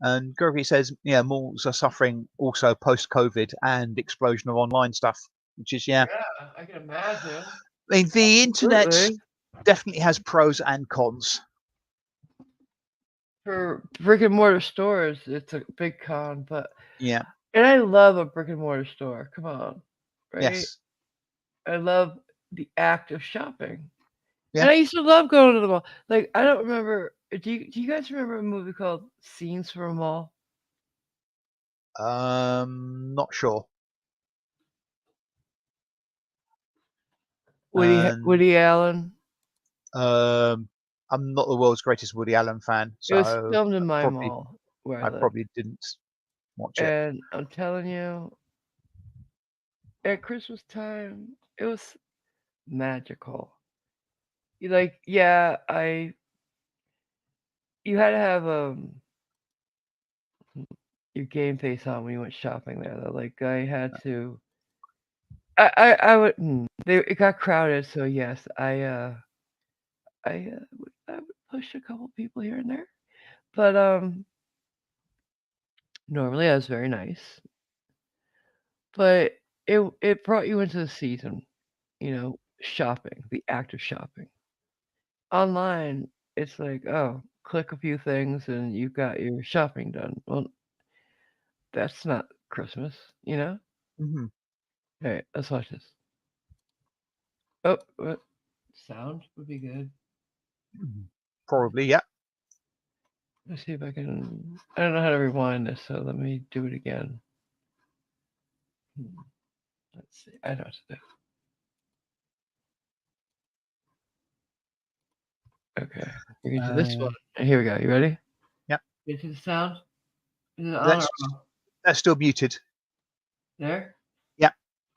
and Gregory says, yeah, malls are suffering also post-COVID and explosion of online stuff, which is, yeah. Yeah, I can imagine. I mean, the internet Absolutely. definitely has pros and cons. For brick and mortar stores, it's a big con, but Yeah. and I love a brick and mortar store. Come on, right? Yes. I love the act of shopping, Yeah. and I used to love going to the mall. Like I don't remember. Do you guys remember a movie called Scenes from a Mall? Not sure. And Woody Allen. um, I'm not the world's greatest Woody Allen fan, It was so filmed in I my probably mall where I I live, probably didn't watch it. and I'm telling you, at Christmas time, it was magical. Like, yeah, you had to have your game face on when you went shopping there though. Like I had to I would it got crowded, so yes, I would push a couple people here and there. But normally I was very nice. But it brought you into the season, shopping, the act of shopping. Online, it's like, oh, click a few things and you got your shopping done. Well, that's not Christmas, you know? Hmm. All right, let's watch this. Oh, what? Sound would be good. Probably, yeah. Let's see if I can. I don't know how to rewind this, so let me do it again. Hmm, Let's see. I know what to do. Okay, we're gonna do this one. Uh, Here we go. You ready? yeah. Get to the sound. Is it on or That's off? that's still muted. There. Yeah.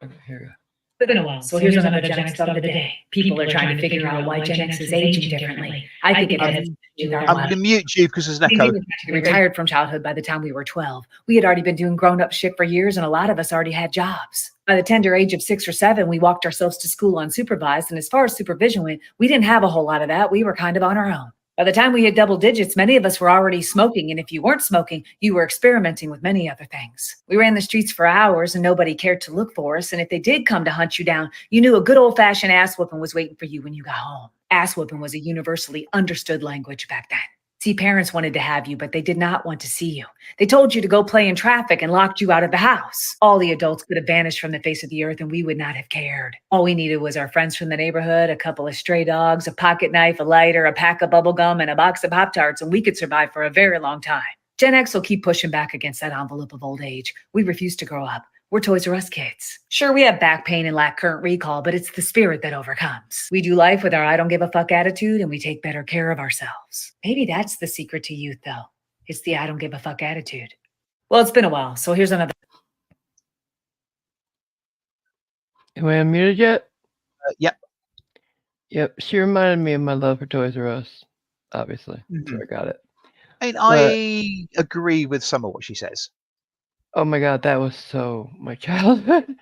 Okay, here we go. It's been a while, so here's another Gen X thought of the day. People are trying to figure out why Gen X is aging differently. I think it has to do with our I'm going to mute you because there's an echo. we were practically retired from childhood by the time we were 12. We had already been doing grown-up shit for years, and a lot of us already had jobs. By the tender age of 6 or 7, we walked ourselves to school unsupervised, and as far as supervision went, we didn't have a whole lot of that. We were kind of on our own. By the time we hit double digits, many of us were already smoking, and if you weren't smoking, you were experimenting with many other things. We ran the streets for hours, and nobody cared to look for us, and if they did come to hunt you down, you knew a good old-fashioned ass whooping was waiting for you when you got home. Ass whooping was a universally understood language back then. See, parents wanted to have you, but they did not want to see you. They told you to go play in traffic and locked you out of the house. All the adults could have vanished from the face of the earth and we would not have cared. All we needed was our friends from the neighborhood, a couple of stray dogs, a pocket knife, a lighter, a pack of bubble gum, and a box of Pop-Tarts, and we could survive for a very long time. Gen X will keep pushing back against that envelope of old age. We refuse to grow up. We're Toys R Us kids. Sure, we have back pain and lack current recall, but it's the spirit that overcomes. We do life with our I don't give a fuck attitude and we take better care of ourselves. Maybe that's the secret to youth, though. It's the I don't give a fuck attitude. Well, it's been a while, so here's another. Am I unmuted yet? Yep. Yep. She reminded me of my love for Toys R Us. Obviously, that's Hmm. where I got it. And But I agree with some of what she says. oh my god, that was so my childhood.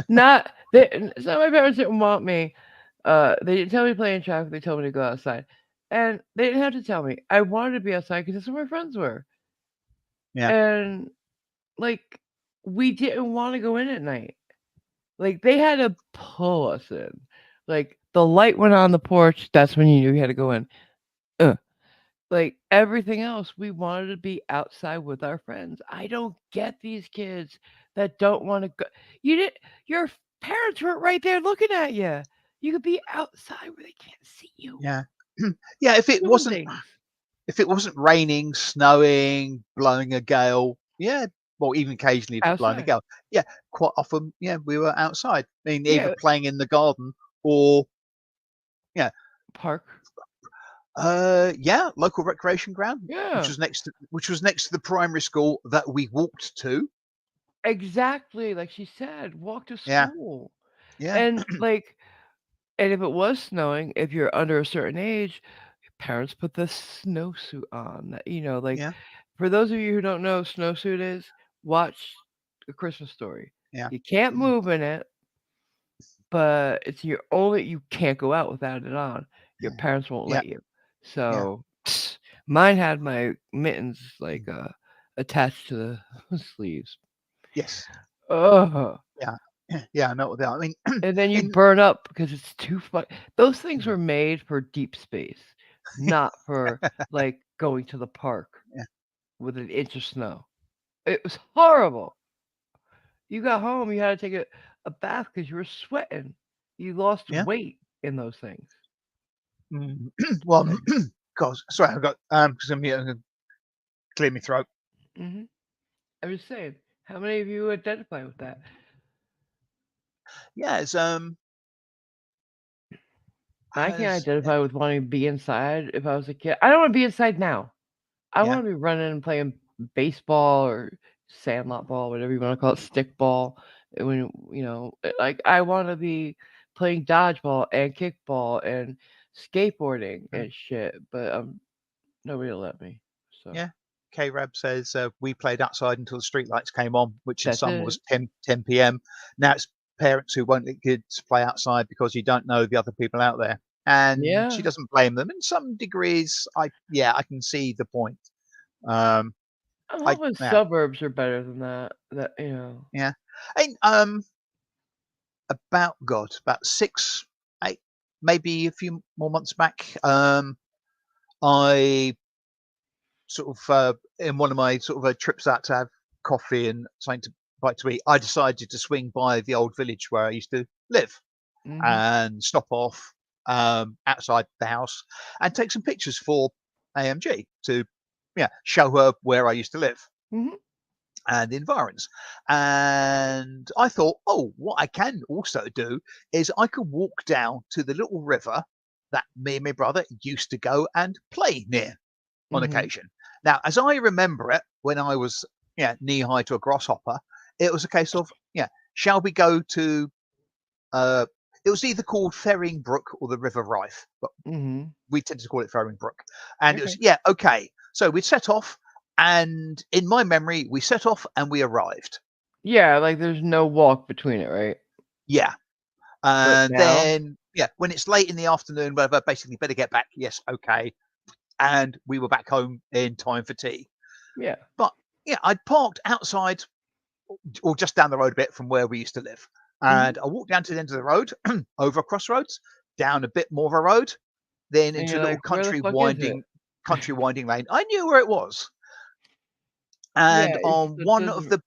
Not they, some of my parents didn't want me. They didn't tell me to play in traffic. They told me to go outside, and they didn't have to tell me. I wanted to be outside because that's where my friends were, Yeah. and like we didn't want to go in at night. Like they had to pull us in. Like the light went on the porch. That's when you knew you had to go in. Like everything else, we wanted to be outside with our friends. I don't get these kids that don't want to go. You did. Your parents weren't right there looking at you. You could be outside where they can't see you. Yeah. Yeah. Doing things. If it wasn't raining, snowing, blowing a gale, yeah. Well, even occasionally if it blowing a Outside. gale, yeah. Quite often, yeah, we were outside. I mean, either Yeah. playing in the garden or yeah, Park. Yeah, local recreation ground, Yeah, which was next to the primary school that we walked to. exactly. Like she said, walk to Yeah, school. yeah, And like, and if it was snowing, if you're under a certain age, parents put the snowsuit on. Like yeah, for those of you who don't know what snowsuit is, watch A Christmas Story. yeah, You can't move in it, but it's your only you can't go out without it on. Your parents won't yeah, let you. yeah. So mine had my mittens like attached to the sleeves. Yes, Ugh. yeah, yeah. I know what they are. I mean, And then you in burn up because it's too fun. Those things were made for deep space, not for like going to the park yeah, with an inch of snow. It was horrible. You got home, you had to take a bath because you were sweating. You lost yeah. weight in those things. Mm. Well, Like, God, sorry, I got because I'm gonna clear my throat. hmm I'm just saying, how many of you identify with that? Yeah, it's I can't as identify with wanting to be inside if I was a kid. I don't want to be inside now. I yeah, want to be running and playing baseball or sandlot ball, whatever you want to call it, stick ball. When like I want to be playing dodgeball and kickball and skateboarding yeah. and shit, but nobody will let me. So Yeah. K-Rab says we played outside until the streetlights came on, which in that's summer it. was 10 p.m. Now it's parents who won't let kids play outside because you don't know the other people out there. And she Yeah, doesn't blame them. In some degrees, I can see the point. Um, I'm I hoping yeah suburbs are better than that. That. yeah. And about 6, 8, maybe a few more months back, I sort of in one of my sort of trips out to have coffee and something to bite to eat, I decided to swing by the old village where I used to live Mhm. and stop off outside the house and take some pictures for AMG to show her where I used to live Mhm. and the environs. And I thought, oh, what I can also do is I could walk down to the little river that me and my brother used to go and play near on Mhm. occasion. Now, as I remember it, when I was knee high to a grasshopper, it was a case of shall we go to? Uh, it was either called Ferrying Brook or the River Rife, but Mhm. we tended to call it Ferrying Brook. And it was Okay. okay. So we'd set off, and in my memory, we set off and we arrived. Yeah, like there's no walk between it, right? Yeah, But and now, then when it's late in the afternoon, whatever, basically better get back. Yes, okay. And we were back home in time for tea. yeah. But I'd parked outside or just down the road a bit from where we used to live. Mhm. And I walked down to the end of the road, over a crossroads, down a bit more of a road, then And into a you're little like, where the fuck is it? country winding lane. I knew where it was. Yeah, And it's on it doesn't.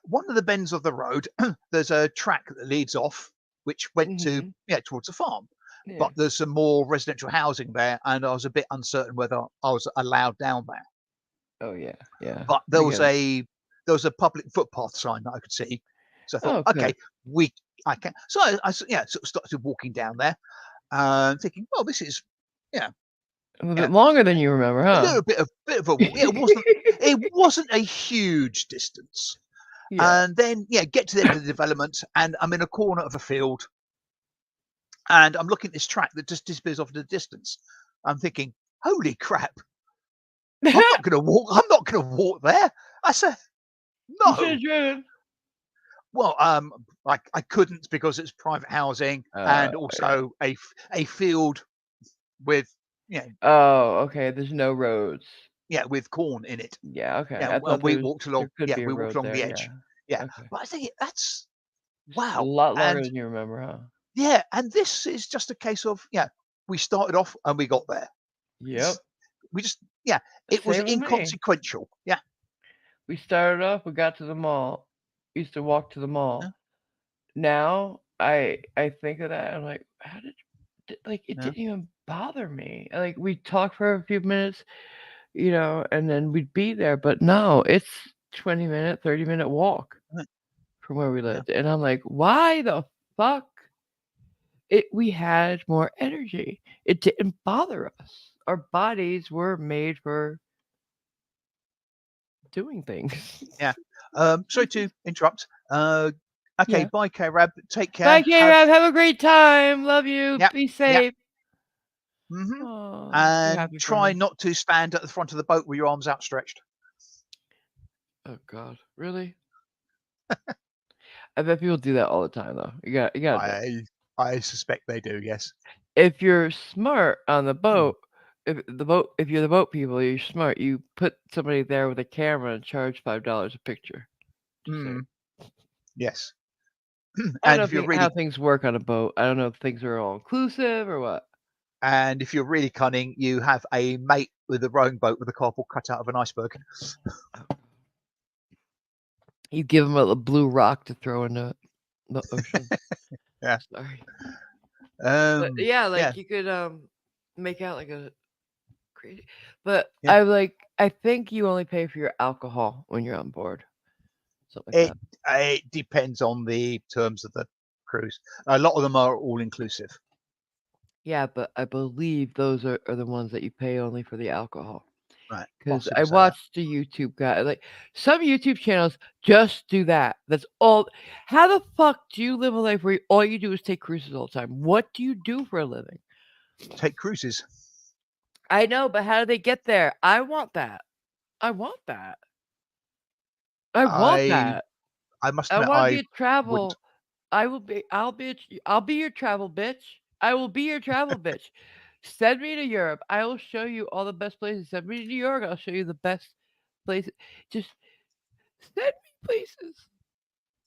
one of the bends of the road, there's a track that leads off, which went to Mhm. towards a farm. Yeah. But there's some more residential housing there, and I was a bit uncertain whether I was allowed down there. Oh yeah. Yeah. But I get it. there was a public footpath sign that I could see. So I thought, Oh, okay, good. we I can. So I sort of started walking down there, thinking, well, this is yeah, A little yeah, bit longer than you remember, a huh? little bit of a walk. Yeah, it wasn't a huge distance. Yeah. And then get to the end of the development, and I'm in a corner of a field, and I'm looking at this track that just disappears off in the distance. I'm thinking, holy crap, I'm not gonna walk there. I said, You should no. have driven. Well, I couldn't because it's private housing Uh, and yeah. also a field with Oh, okay. There's no roads. with corn in it. Yeah. Okay. Yeah, I and thought there could be a we walked road along there. the Yeah. edge. Yeah, Okay. but I think that's A wow. lot longer And than you remember, huh? and this is just a case of we started off and we got there. Yep. It's we just it was Same with me. inconsequential. Yeah, We started off. We got to the mall. Used to walk to the yeah, mall. Now I think of that. I'm like, like it yeah, didn't even bother me. Like we talked for a few minutes, and then we'd be there. But no, it's 20-minute, 30-minute walk yeah, from where we yeah. lived, and I'm like, why the fuck? We had more energy. It didn't bother us. our bodies were made for doing things. Yeah. Sorry to interrupt. Okay, Yeah. bye, K-Rab. Take Bye, care. K-Rab. Have a great time. Love you. Yep, Be yep. safe. hmm Oh, so And happy for try her. not to stand at the front of the boat with your arms outstretched. Oh God, really? I bet people do that all the time, though. You gotta admit. I suspect they do. Yes. If you're smart on the Mm. boat, if you're the boat people, you're smart. You put somebody there with a camera and charge $5 a picture. Just saying. Mm. Yes. I don't And know if you're how really things work on a boat. I don't know if things are all inclusive or what. cunning, you have a mate with a rowing boat with a cardboard cut out of an iceberg. Oh. You give them a blue rock to throw in the ocean. Yeah. Sorry, but yeah, Yeah. like you could make out like a crazy. But Yeah. I think you only pay for your alcohol when you're on board, something like It that. it depends on the terms of the cruise. A lot of them are all inclusive. Yeah, but I believe those are the ones that you pay only for the alcohol. Right. Because Boss I people say that. watched the YouTube guy, like some YouTube channels just do that. That's all. How the fuck do you live a life where all you do is take cruises all the time? What do you do for a living? Take cruises. I know, but how do they get there? I want that. I want that. I want I that. I must I admit want to be I a wouldn't. travel. I'll be your travel bitch. I will be your travel bitch. Send me to Europe. I will show you all the best places. Send me to New York. I'll show you the best places. Just send me places.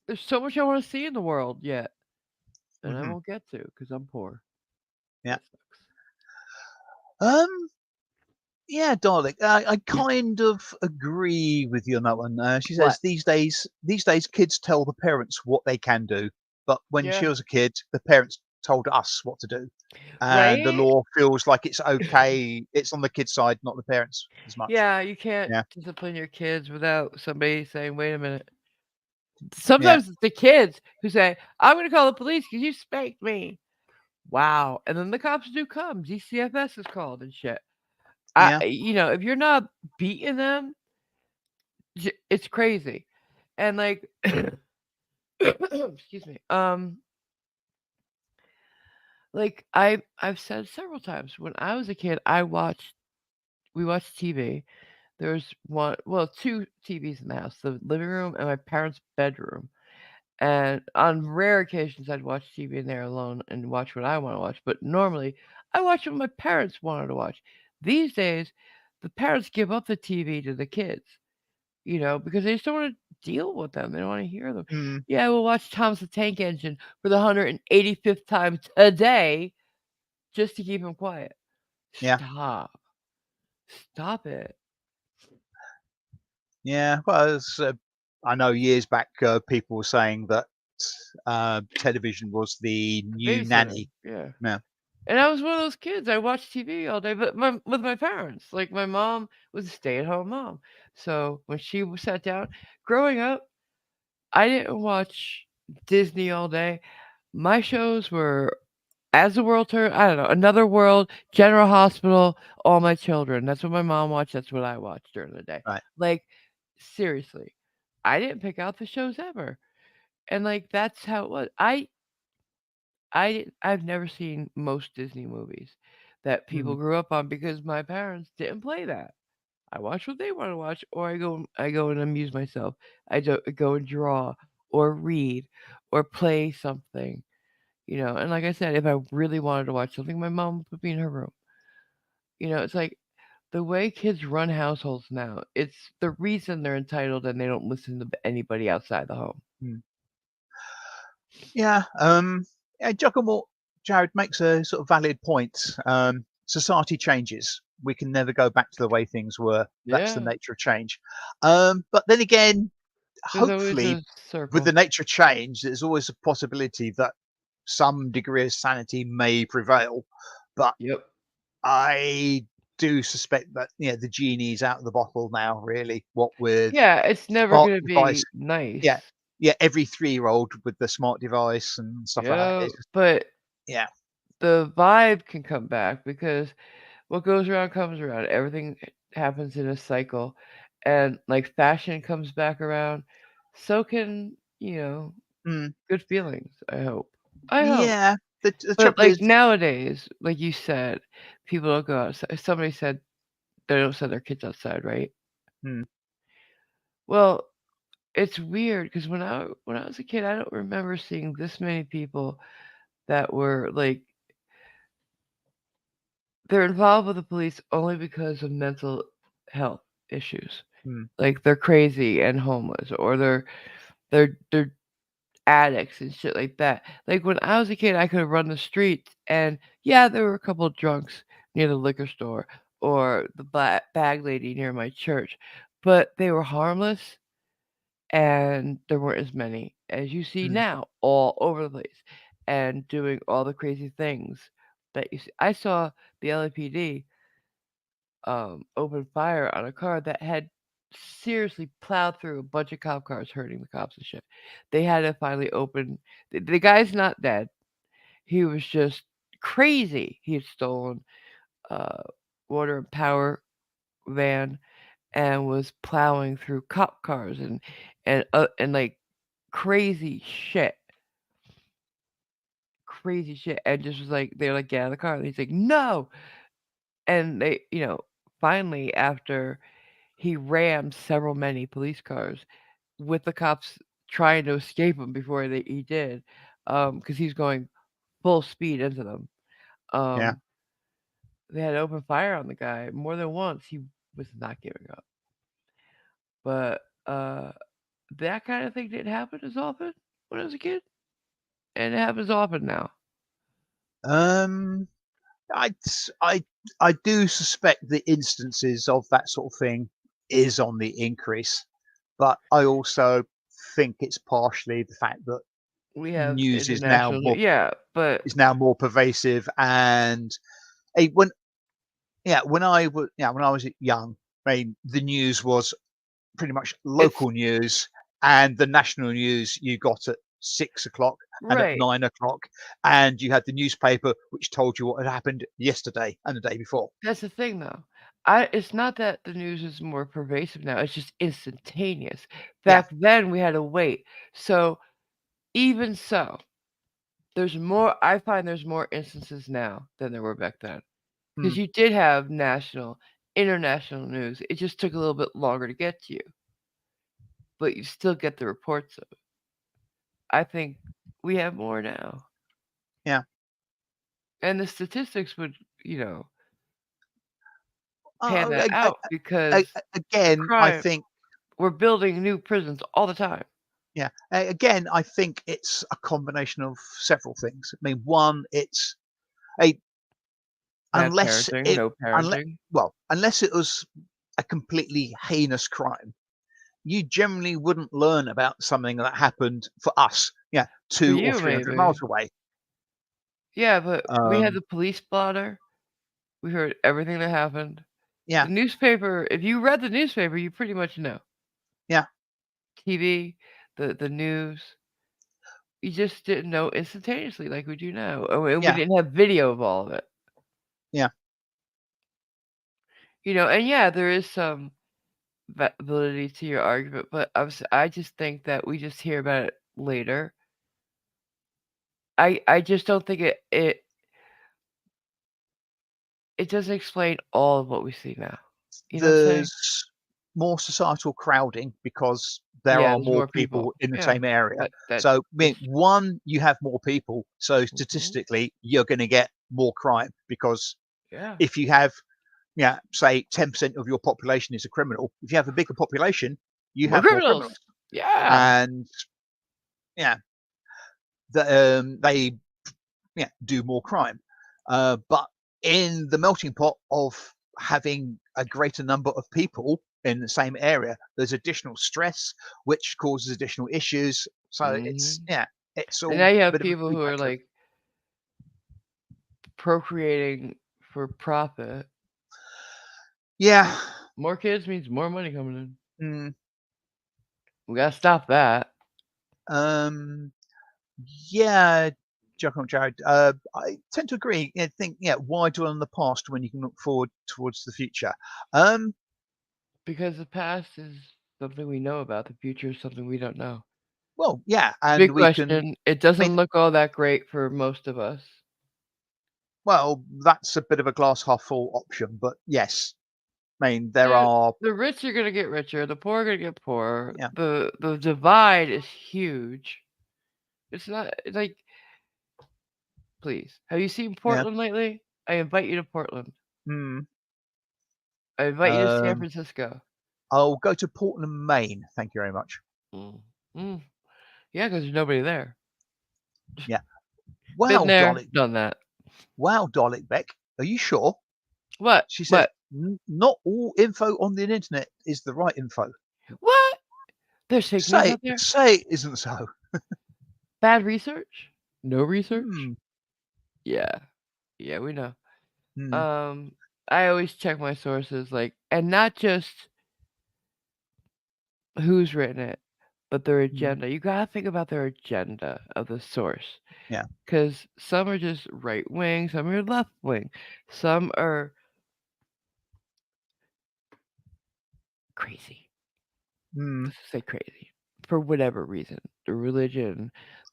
There's so much I want to see in the world yet, and I Mhm. won't get to because I'm poor. Yeah. That sucks. Um. Yeah, darling. I kind of agree with you on that one. She What? says these days, kids tell the parents what they can do, but when she Yeah. was a kid, the parents told us what to do, and the Right? law feels like it's okay. It's on the kid's side, not the parents as much. Yeah, you can't Yeah, discipline your kids without somebody saying, "Wait a minute." yeah, Sometimes it's the kids who say, "I'm gonna call the police because you spanked me." Wow, and then the cops do come. DCFS is called and shit. yeah. If you're not beating them, it's crazy. And like, excuse me. Like I've said several times when I was a kid, we watched TV. There's two TVs in the house, the living room and my parents' bedroom. And on rare occasions, I'd watch TV in there alone and watch what I want to watch. But normally, I watch what my parents wanted to watch. These days, the parents give up the TV to the kids, because they just don't want to deal with them. They don't want to hear them. Mm, Yeah, we'll watch Thomas the Tank Engine for the 185th time today just to keep him quiet. yeah, Stop. Stop it. yeah. Well, I know years back, people were saying that television was the new Babysitter. nanny. Yeah. Yeah, And I was one of those kids. I watched TV all day, but with my parents. Like my mom was a stay-at-home mom, so when she sat down, growing up, I didn't watch Disney all day. My shows were As the World Turned. I don't know, Another World, General Hospital, All My Children. That's what my mom watched. That's what I watched during the day. right. Like seriously, I didn't pick out the shows ever, and like that's how it was. I've never seen most Disney movies that people Mm, grew up on because my parents didn't play that. I watch what they want to watch, or I go and amuse myself. Go and draw, or read, or play something. And like I said, if I really wanted to watch something, my mom would put me in her room. It's like the way kids run households now. It's the reason they're entitled and they don't listen to anybody outside the home. mm. Yeah, Giacomo Jared makes a sort of valid point. Society changes. We can never go back to the way things were. That's the Yeah, nature of change. But then again, there's always hopefully, a with circle. the nature of change, there's always a possibility that some degree of sanity may prevail. But Yep. I do suspect that the genie's out of the bottle now. Really, what with Yeah, it's never smart gonna device, be nice. yeah, yeah, every 3-year-old with the smart device and stuff like that. Yeah, It's just, but yeah. the vibe can come back because what goes around comes around. Everything happens in a cycle, and like fashion comes back around, so can Mm, good feelings. I hope. I hope. yeah. The But trouble like is, nowadays, like you said, people don't go outside. Somebody said they don't send their kids outside, right? mm, Well, it's weird because when I was a kid, I don't remember seeing this many people that were like they're involved with the police only because of mental health issues. mm, Like they're crazy and homeless, or they're addicts and shit like that. Like when I was a kid, I could run the streets, and yeah, there were a couple of drunks near the liquor store or the black bag lady near my church, but they were harmless, and there weren't as many as you see mm, now all over the place and doing all the crazy things that you see. I saw the LAPD open fire on a car that had seriously plowed through a bunch of cop cars, hurting the cops and shit. They had to finally open. The guy's not dead. He was just crazy. He had stolen uh, water and power van and was plowing through cop cars and like crazy shit, crazy shit, and just was like they're like get out of the car, and he's like no, and they finally after he rammed several many police cars with the cops trying to escape him before he did, because he's going full speed into them. yeah. Um, they had opened fire on the guy more than once. He was not giving up, but that kind of thing didn't happen as often when I was a kid, and it happens often now. Um, I, I, I do suspect the instances of that sort of thing is on the increase, but I also think it's partially the fact that We have news international, yeah, but is now more pervasive. And when when I was young, I mean, the news was pretty much it's local news, and the national news you got at 6 o'clock and at right. 9 o'clock, and you had the newspaper which told you what had happened yesterday and the day before. That's the thing, though. It's not that the news is more pervasive now. It's just instantaneous. Yeah. Back then, we had to wait. So even so, there's more. I find there's more instances now than there were back then because Mm, you did have national, international news. It just took a little bit longer to get to you, but you still get the reports of it. I think we have more now, yeah. and the statistics would, you know, pan Uh, that I, I, out because Again, I crime. think, We're building new prisons all the time. yeah. Again, I think it's a combination of several things. I mean, one, it's a Bad unless parenting, it no unless parenting. unless it was a completely heinous crime, you generally wouldn't learn about something that happened for us, yeah, For 2 or you, 300 maybe. miles away. Yeah, but we had Um, the police blotter. We heard everything that happened. yeah, The newspaper, if you read the newspaper, you pretty much know. yeah, TV, the news, you just didn't know instantaneously like we do now. Oh, and we yeah, didn't have video of all of it. yeah. And yeah, there is some validity to your argument, but I just think that we just hear about it later. I just don't think it doesn't explain all of what we see now. You know what I'm saying? There's more societal crowding because there Yeah, are there's more more people. people in the Yeah, same area. that So, I is mean, one, you have more people, so mhm. statistically, you're gonna get more crime because Yeah. if you have, yeah, say 10% of your population is a criminal, if you have a bigger population, you More have more criminals. criminals. Yeah. And, yeah, they do more crime. But in the melting pot of having a greater number of people in the same area, there's additional stress, which causes additional issues. So it's Mhm. it's And now all you a have bit of a people who feedback are loop. like procreating for profit. Yeah, More kids means more money coming in. mm, We gotta stop that. um, yeah. Jared. I tend to agree. I think, why dwell on the past when you can look forward towards the future? Um, Because the past is something we know about. The future is something we don't know. well, yeah, and Big we can. question. It I mean, doesn't look all that great for most of us. well, that's a bit of a glass half full option, but yes, I mean there The are. the rich are gonna get richer. The poor are gonna get poorer. Yeah, The divide is huge. It's not it's like, please. Have you seen yeah. Portland lately? I invite you to Portland. Mm, I invite you to San um, Francisco. I'll go to Portland, Maine. Thank you very much. Mm. Mm. Yeah, because there's nobody there. Yeah. Been Wow, there, Dolly. done that. Wow, Dolly Beck. Are you sure? What? She says, What? Not all info on the internet is the right info. What? There's fake news out there? Say it isn't so. Bad research? No research? Hmm. Yeah. Yeah, we know. Hmm. Um, I always check my sources, like, and not just who's written it, but their Hmm. agenda. You gotta think about their agenda of the source, Yeah. because some are just right wing, some are left wing, some are crazy. Hmm. Let's just say crazy for whatever reason. The religion,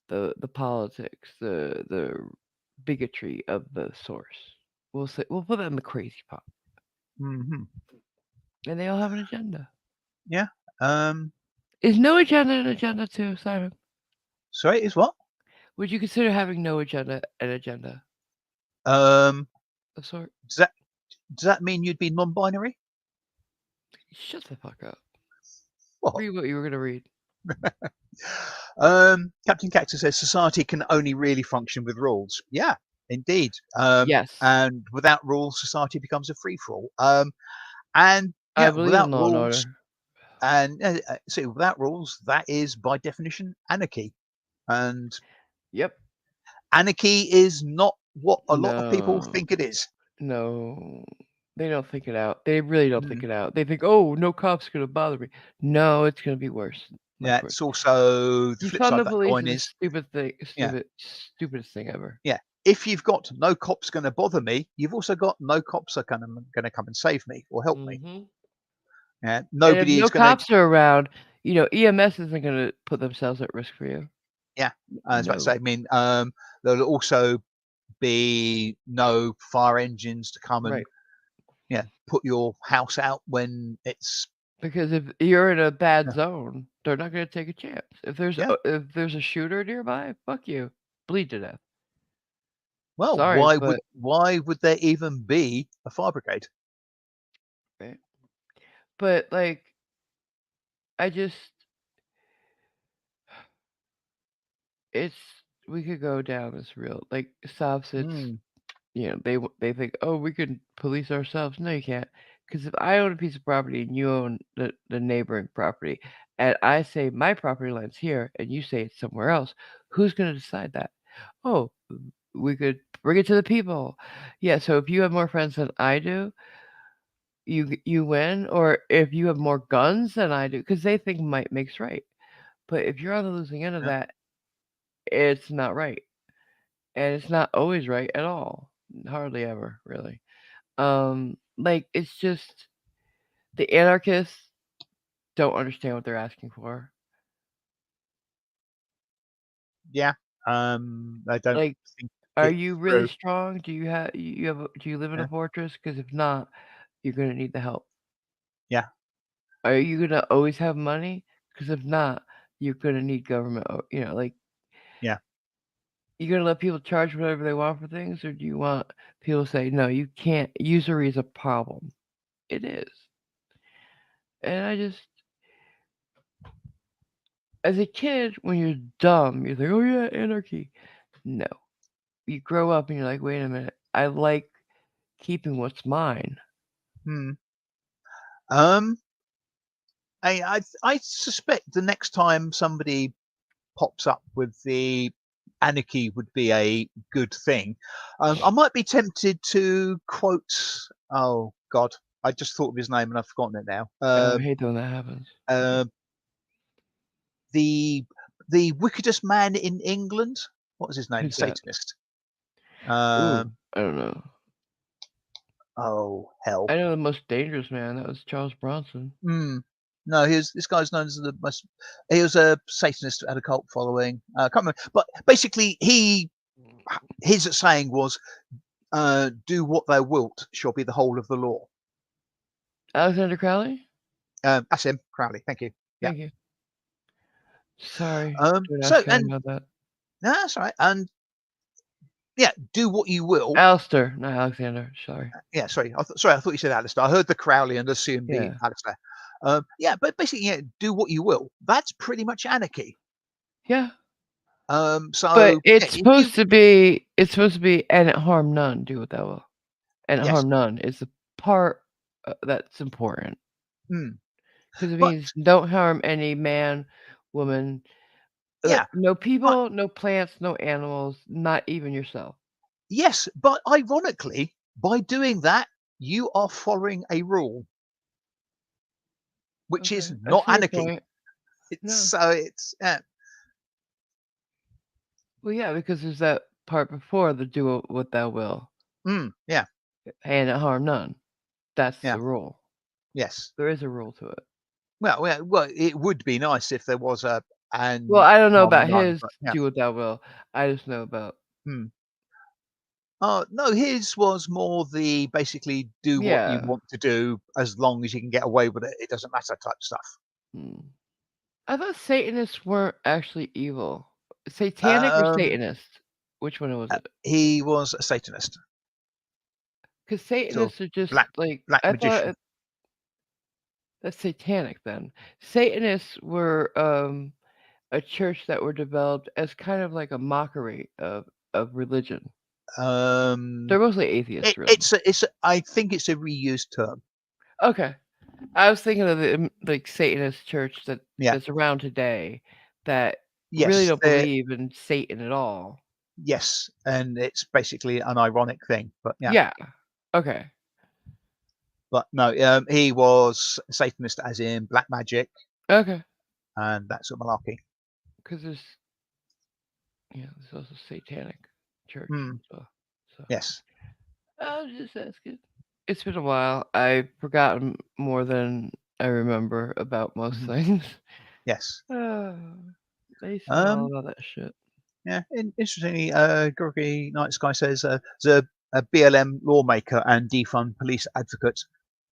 the politics, the bigotry of the source. We'll put that in the crazy pot, Hmm. and they all have an agenda. Yeah. Um. Is no agenda an agenda too, Simon? Sorry, is what? Would you consider having no agenda an agenda Um. of sort? Does that does that mean you'd be non-binary? Shut the fuck up. What? Read what you were gonna read. Captain Cactus says society can only really function with rules. Yeah, indeed. Yes, And without rules, society becomes a free for all. And I yeah, believe in without law and rules, order. and so without rules, that is by definition anarchy. And Yep. anarchy is not what a lot of people No. think it is. No. They don't think it out. They really don't think Mm. it out. They think, oh, no cop's gonna bother me. No, it's gonna be worse. Yeah, Much worse. it's also the flip Defund side the of that police coin is a is stupid thing. yeah, Stupidest thing ever. yeah. If you've got no cops going to bother me, you've also got no cops are going to come and save me or help me. Hmm. Yeah, And if nobody no is going to. cops are around, EMS isn't gonna put themselves at risk for you. Yeah, I was about to No. say. I mean, there'll also be no fire engines to come and Right. put your house out when it's Because if you're in a bad yeah. zone, they're not gonna take a chance. Yeah. If there's a shooter nearby, fuck you. Bleed to death. Well, Sorry, but why would there even be a fire brigade? right. But like I just it's we could go down this real like stops it's Mm, they think, oh, we can police ourselves. No, you can't. Because if I own a piece of property and you own the neighboring property, and I say my property line's here and you say it's somewhere else, who's going to decide that? Oh, we could bring it to the people. Yeah, so if you have more friends than I do, you win. Or if you have more guns than I do, because they think might makes right. But if you're on the losing end of yeah, that, it's not right. And it's not always right at all. Hardly ever, really. Like it's just the anarchists don't understand what they're asking for. yeah. I don't Like, think are it you really through. strong? Do you live in a Yeah, fortress? Because if not, you're gonna need the help. yeah, Are you gonna always have money? Because if not, you're gonna need government. Like yeah. you gonna let people charge whatever they want for things, or do you want people to say no? You can't. Usury is a problem. It is, and I just as a kid, when you're dumb, you think, "Oh yeah, anarchy." No, you grow up and you're like, "Wait a minute, I like keeping what's mine." Hmm. Um, I suspect the next time somebody pops up with the anarchy would be a good thing. I might be tempted to quote. Oh God, I just thought of his name and I've forgotten it now. Oh, I hate when that happens. Uh, the wickedest man in England. what was his name? The Who's that? Satanist. Ooh, I don't know. Oh hell. I know the most dangerous man. That was Charles Bronson. No, this guy's known as the most. He was a Satanist, had a cult following. I can't remember, but basically, his saying was, "Do what thou wilt shall be the whole of the law." Alexander Crowley? That's him, Crowley. Thank you. Yeah. Thank you. Sorry, don't So ask him and about that. no, that's all right. And yeah, do what you will. Alistair, not Alexander. Sorry. Yeah, sorry. I thought you said Alistair. I heard the Crowley and assumed the Yeah. Alistair. Yeah, but basically, yeah, do what you will. That's pretty much anarchy. Yeah. So But yeah, it's supposed to be and it harm none, do what thou will. And yes, harm none is the part that's important. Because it but means don't harm any man, woman, yeah, no but people, no plants, no animals, not even yourself. yes, but ironically, by doing that, you are following a rule, which is Okay, I not see your anarchy. point. No. It's Well, yeah, because there's that part before the do what thou will, yeah, and it harm none. That's yeah, the rule. yes. There is a rule to it. Well, it would be nice if there was a Well, and I don't know harm about none, his but yeah. do what thou will. I just know about No, his was more the basically do what you yeah. want to do as long as you can get away with it. It doesn't matter type stuff. Hmm. I thought Satanists weren't actually evil. Satanic or Um, Satanist? Which one was it? he was a Satanist, Because so Satanists are just black like black I thought magician. that's satanic then. Satanists were a church that were developed as kind of like a mockery of religion. Um, They're mostly atheists, really. I think it's a reused term. Okay. I was thinking of the like Satanist church Yeah. that's around today that really Yes. don't believe in Satan at all. Yes, and it's basically an ironic thing, but yeah. Yeah. Okay. But no, he was a Satanist, as in black magic Okay. and that sort of malarkey. Because there's also satanic church Mm, as well. So yes. I was just asking. It's been a while. I've forgotten more than I remember about most Mhm. things. Yes. I used to know all Um, about that shit. yeah. Interestingly, Gorky Night Sky says there's a BLM lawmaker and defund police advocate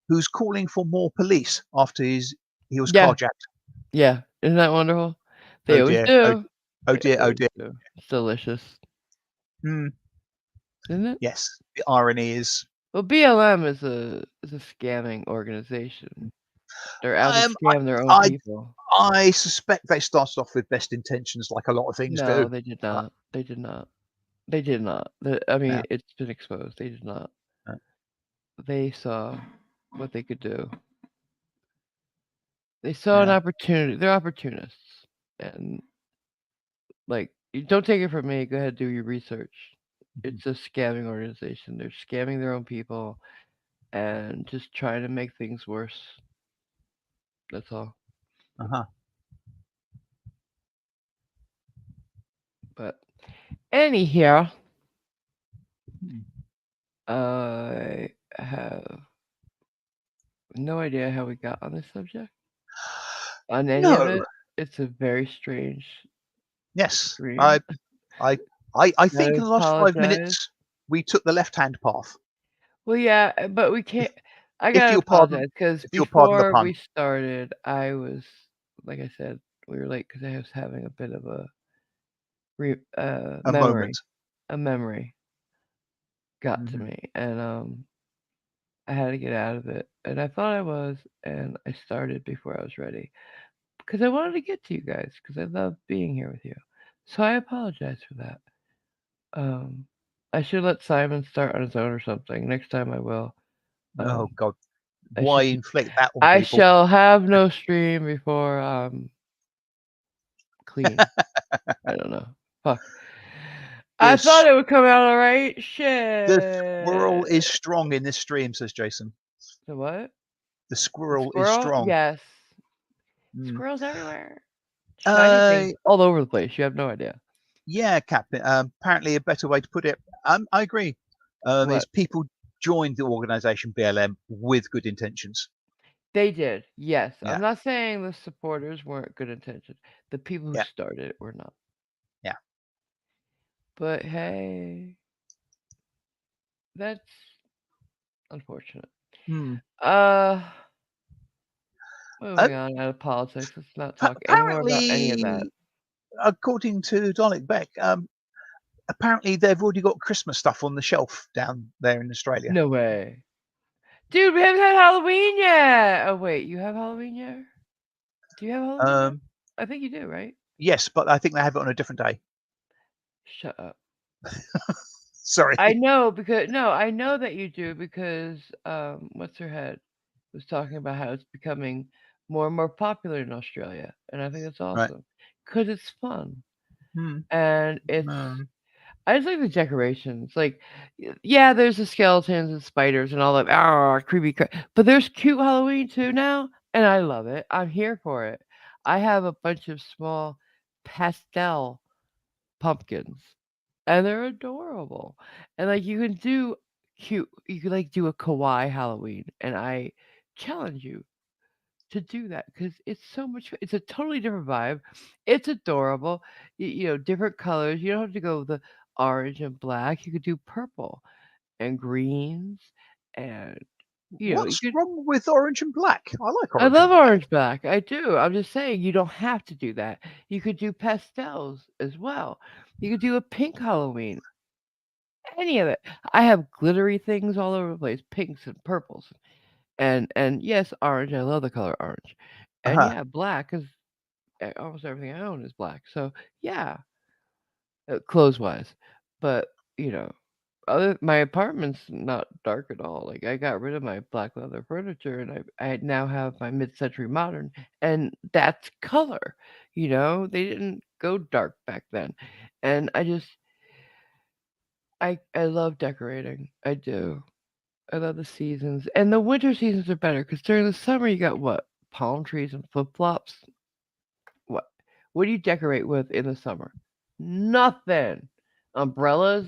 who's calling for more police after he was Yeah. carjacked. Yeah. Isn't that wonderful? They Oh always dear. do. Oh They dear. Oh always dear. do. It's delicious, Mm, isn't it? yes. The irony is, Well, BLM is a scamming organization. They're out to um, scam their own I people. I suspect they started off with best intentions, like a lot of things do. No, they did But not. They did not. They did not. I mean, yeah. it's been exposed. They did not. uh, They saw what they could do. They saw an yeah. opportunity. They're opportunists, and like, you don't take it from me. Go ahead, do your research. Mhm. It's a scamming organization. They're scamming their own people and just trying to make things worse. That's all. Uh-huh. But anyhow, Hmm. I have no idea how we got on this subject, on any of No. it. It's a very strange Yes. dream. I I think in the last apologize. 5 minutes we took the left-hand path. Well, yeah, but we can't. I If gotta you'll pardon, apologize because if you'll pardon the before pun, we started, I was, like I said, we were late because I was having a bit of a a moment. memory. A memory got to Mhm. me, and I had to get out of it, and I thought I was, and I started before I was ready because I wanted to get to you guys because I love being here with you. So I apologize for that. Um, I should let Simon start on his own or something. Next time I will. Oh Um, God, I why should. inflict that on I people? shall have no stream before clean. I don't know. Fuck. I thought This it would come out all right. the squirrel Shit. is strong in this stream, says Jason. The what? The The squirrel is squirrel? strong. Yes. Mm. Squirrels everywhere. Shiny Uh, things all over the place. You have no idea. Yeah, Captain. Apparently, a better way to put it, I agree, is What? people joined the organisation BLM with good intentions. They did, yes. Yeah, I'm not saying the supporters weren't good intentioned. The people who yeah, started it were not. yeah. But hey, that's unfortunate. Hmm. Uh, Uh, moving on out of politics. Let's not talk anymore about any of that. apparently, according to Dominic Beck, apparently they've already got Christmas stuff on the shelf down there in Australia. No way. Dude, we haven't had Halloween yet. Oh wait, you have Halloween yet? Do you have Halloween yet? Um, I think you do, right? yes, but I think they have it on a different day. Shut up. Sorry. I know because no, I know that you do because what's her head was talking about how it's becoming more and more popular in Australia, and I think that's Right. awesome because it's fun Hmm. and it's. Um, I just like the decorations. Like, yeah, there's the skeletons and spiders and all that. Ah, creepy. But there's cute Halloween too now, and I love it. I'm here for it. I have a bunch of small pastel pumpkins, and they're adorable. And like you can do cute. You could like do a kawaii Halloween, and I challenge you to do that because it's so much. It's a totally different vibe. It's adorable. Different colors. You don't have to go with the orange and black. You could do purple and greens, and you what's could. wrong with orange and black? I like I orange and love black. orange black. I do. I'm just saying you don't have to do that. You could do pastels as well. You could do a pink Halloween. Any of it. I have glittery things all over the place, pinks and purples, and yes, orange. I love the color orange, and Uh-huh. yeah, black because almost everything I own is black. So yeah, clothes wise, but you know, other my apartment's not dark at all. Like I got rid of my black leather furniture, and I now have my mid-century modern, and that's color. They didn't go dark back then, and I love decorating. I do. I love the seasons, and the winter seasons are better because during the summer you got what palm trees and flip flops. What? What do you decorate with in the summer? Nothing. Umbrellas?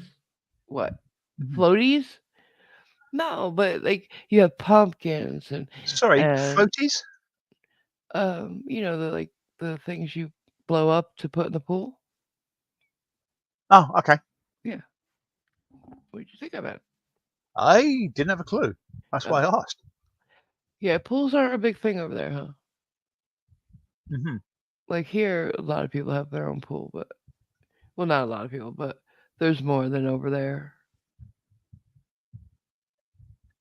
What? Mhm. Floaties? No, but like you have pumpkins and Sorry, and floaties? the like the things you blow up to put in the pool. Oh, okay. Yeah. What did you think of it? I didn't have a clue. That's Oh, why I asked. yeah. Pools aren't a big thing over there, huh? Hmm. Like here, a lot of people have their own pool, but well, not a lot of people, but there's more than over there.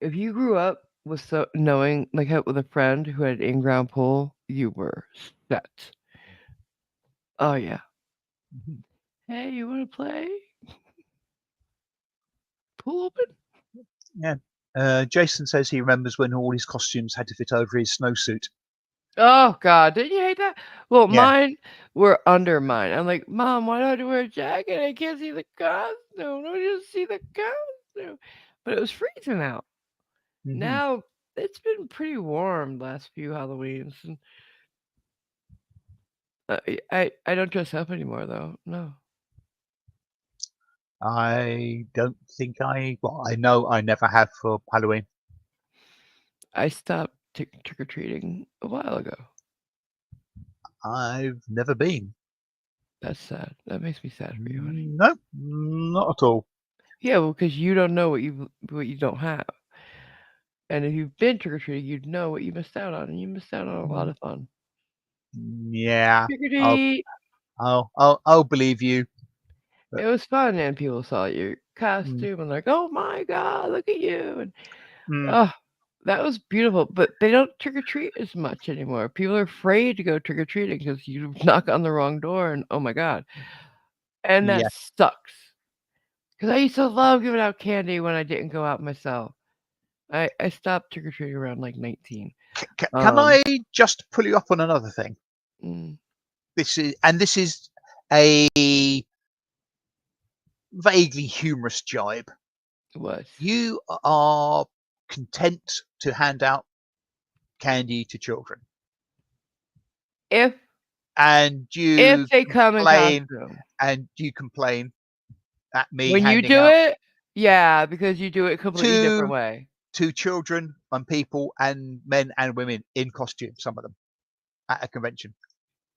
If you grew up with knowing like with a friend who had an in-ground pool, you were set. Oh yeah. Mhm. Hey, you want to play? Pool open? Yeah. Jason says he remembers when all his costumes had to fit over his snowsuit. Oh God, didn't you hate that? Well, Yeah. mine were under mine. I'm like, Mom, why do I have to wear a jacket? I can't see the costume. Don't you see the costume? But it was freezing out. Hmm. Now it's been pretty warm last few Halloweens, and I don't dress up anymore though. No, I don't think well, I know I never have for Halloween. I stopped trick or treating a while ago. I've never been. That's sad. That makes me sad for you, honey. No, not at all. Yeah, well, because you don't know what you don't have, and if you've been trick or treating, you'd know what you missed out on, and you missed out on a lot Mm, of fun. yeah, Trick or I'll, treat. I'll believe you. But, It was fun, and people saw your mm, costume and like, oh my god, look at you, and mm, oh, that was beautiful. But they don't trick or treat as much anymore. People are afraid to go trick or treating because you knock on the wrong door, and oh my god, and that yeah. sucks. Because I used to love giving out candy when I didn't go out myself. I stopped trick or treating around like 19. Can Um, I just pull you up on another thing? mm, This is a vaguely humorous jibe. what? You are content to hand out candy to children. If and If you they come in complain costume. at me When you handing do out it, yeah, because you do it a completely different to way. children and people and men and women in costume, some of them, at a convention.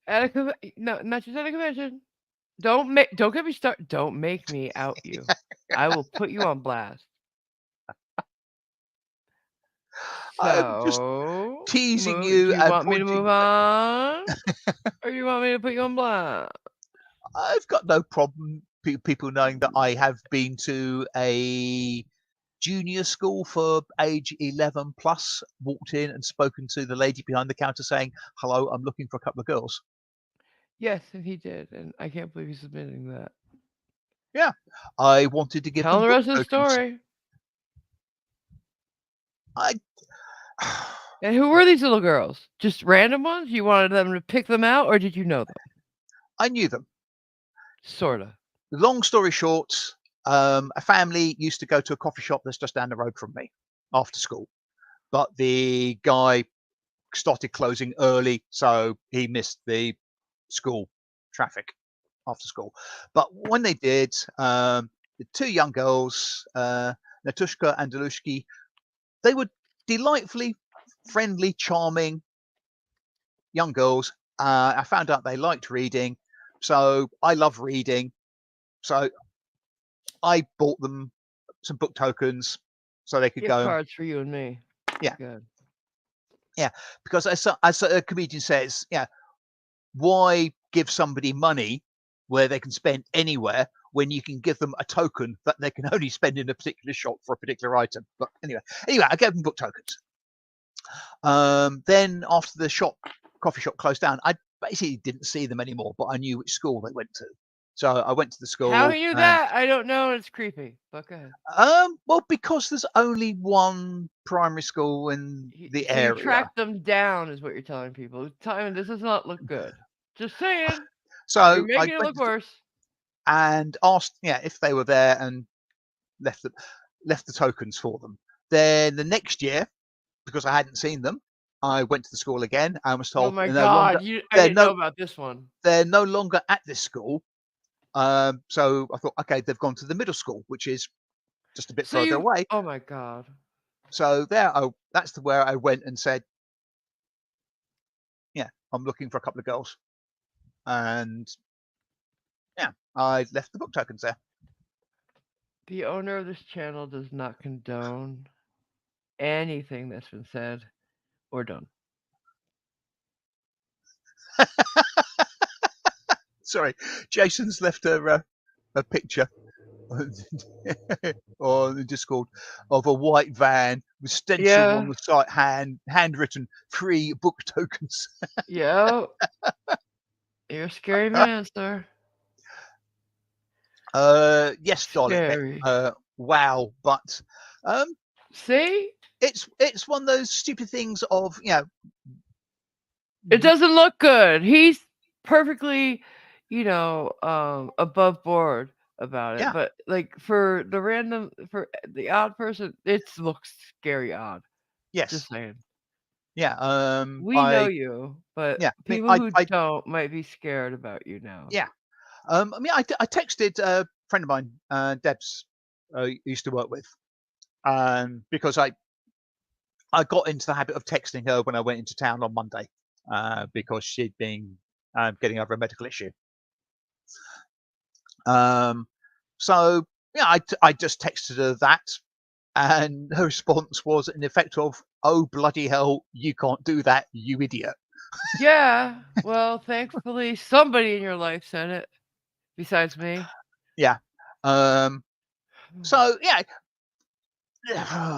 At a no, not just at a convention. Don't get me started. Don't make me out you. I will put you on blast. I'm just So, teasing do you you and want me to move pointing. on, or you want me to put you on blast? I've got no problem people knowing that I have been to a junior school for age 11 plus, walked in and spoken to the lady behind the counter saying, "Hello, I'm looking for a couple of girls." Yes, and he did, and I can't believe he's admitting that. Yeah, I wanted to give Tell him them the book rest of the tokens. story. I And who were these little girls? Just random ones? You wanted them to pick them out, or did you know them? I knew them. Sorta. Long story short, a family used to go to a coffee shop that's just down the road from me after school, but the guy started closing early, so he missed the school traffic after school. But when they did, the two young girls, Natushka and Delushki, they were delightfully friendly, charming young girls. I found out they liked reading, so I love reading. So I bought them some book tokens so they could Gift go. cards for you and me. Yeah, Good. yeah. Because as a comedian says, yeah, why give somebody money where they can spend anywhere when you can give them a token that they can only spend in a particular shop for a particular item? But anyway, I gave them book tokens. Then after the coffee shop closed down, I basically didn't see them anymore, but I knew which school they went to. So I went to the How school he knew and that? I don't know. It's creepy. But go ahead. well, because there's only one primary school in the So you area. tracked them down, is what you're telling people. Telling this does not look good. Just saying. You're So I making it went look worse. and asked, if they were there and left the tokens for them. Then the next year, because I hadn't seen them, I went to the school again and was Oh told my they're no longer god! I didn't know about this one. they're no longer at this school. So I thought, okay, they've gone to the middle school, which is just a bit So further you. away. Oh my god. So that's where I went and said, yeah, I'm looking for a couple of girls, and yeah, I left the book tokens there. The owner of this channel does not condone anything that's been said or done. Sorry, Jason's left a picture on the Discord of a white van with stencil on Yeah. the side, handwritten free book tokens. Yeah. You're a scary man, sir. Yes, Dalek. Scary. Wow, but um, See? it's one of those stupid things of It doesn't look good. He's perfectly, above board about it. yeah, But like for the odd person, it looks scary odd. yes, Just saying. yeah. We know you, but Yeah, I mean, people who don't might be scared about you now. yeah. I texted a friend of mine, Debs, used to work with, because I got into the habit of texting her when I went into town on Monday, because she'd been getting over a medical issue. So yeah, I just texted her that, and her response was in effect of, "Oh bloody hell, you can't do that, you idiot." Yeah. Well, thankfully somebody in your life said it besides me. Yeah. So yeah,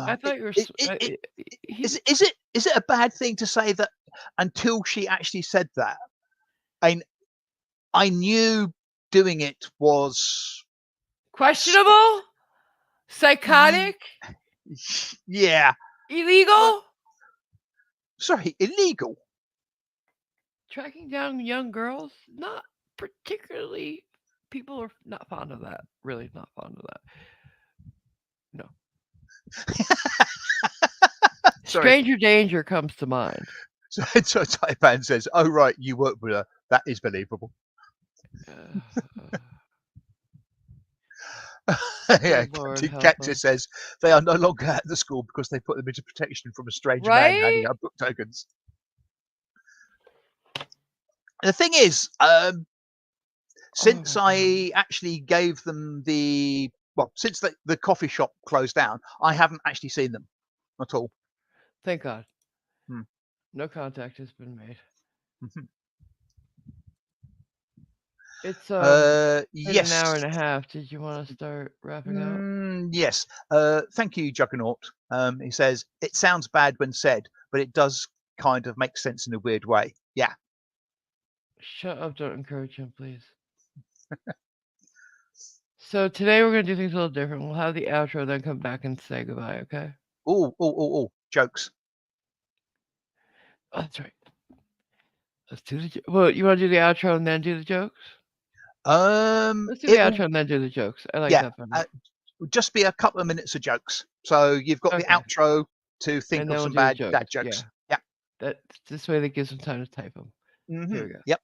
I thought you were he's is it a bad thing to say that until she actually said that? I I knew doing it was questionable, y- psychotic, yeah, well, illegal. sorry, illegal. Tracking down young girls, not particularly. People are not fond of that. Really, not fond of that. No. Sorry. Stranger danger comes to mind. So Taipan says, "Oh right, you work with her. That is believable." Yeah, Good Lord, Captain help Cactus us. says they are no longer at the school because they put them into protection from a strange man handing Right? out book tokens. The thing is, since Oh, I actually gave them since the coffee shop closed down, I haven't actually seen them at all. thank God. Hmm. No contact has been made. Mhm. It's been an Yes. hour and a half. Did you want to start wrapping up? Yes. Thank you, Juggernaut. He says, it sounds bad when said, but it does kind of make sense in a weird way. Yeah. Shut up, don't encourage him, please. So today we're gonna do things a little different. We'll have the outro, then come back and say goodbye, okay? Oh. Jokes. Oh, that's right. Let's do the well, you wanna do the outro and then do the jokes? Let's do the It will, outro and then do the jokes. I like yeah, that better. will just be a couple of minutes of jokes. So you've got the Okay. outro to think And of then we'll some do the bad jokes. dad Yeah. jokes. Yeah. That this way that gives them time to type them. Here we go. Yep.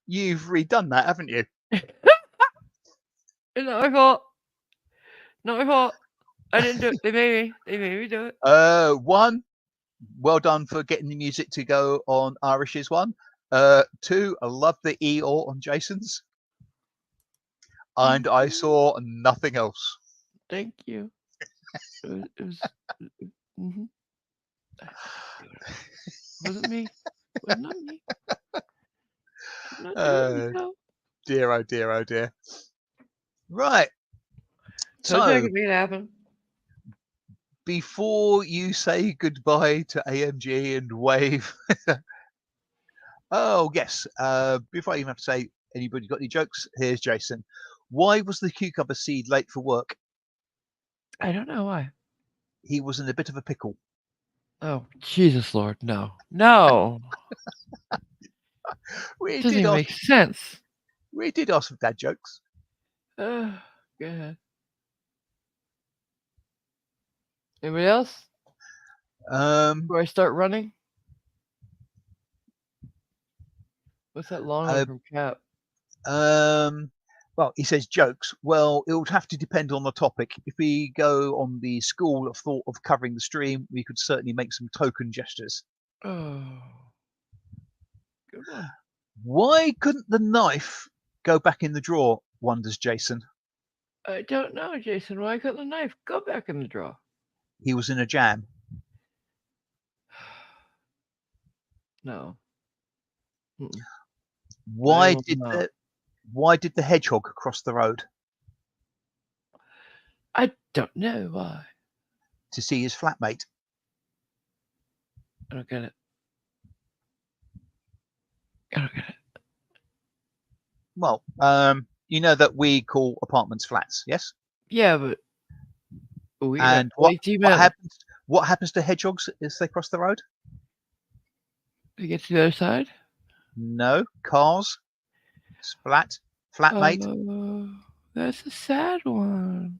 You've redone that, haven't you? It's not my fault. Not my fault. I didn't do it. They made me. They made me do it. One, well done for getting the music to go on Irish's one. Two, I love the Eeyore on Jason's. And I saw nothing else. Thank you. It was mm-hmm. Wasn't me. Was not me. I'm not doing it though. Dear, oh dear, oh dear. Right. Told you I So, could make it happen. before you say goodbye to AMG and wave. Oh, yes. Before I even have to say, anybody got any jokes? Here's Jason. Why was the cucumber seed late for work? I don't know why. He was in a bit of a pickle. Oh, Jesus Lord, no. No. We Doesn't did even ask. make sense. We did ask for dad jokes. Go ahead. Anybody else? Before I start running? What's that long one Uh, from Cap? Well, he says jokes. Well, it would have to depend on the topic. If we go on the school of thought of covering the stream, we could certainly make some token gestures. Oh. Good one. Why couldn't the knife go back in the drawer? Wonders Jason. I don't know, Jason. Why couldn't the knife go back in the drawer? He was in a jam. No. Mm-mm. Why will did not. the hedgehog cross the road? I don't know why. To see his flatmate. I don't get it. I don't get it. Well, you know that we call apartments flats, yes? Yeah, but we got And what 22 what minutes happens? What happens to hedgehogs as they cross the road? to get to the other side. No, cars, flatmate. Oh, that's a sad one.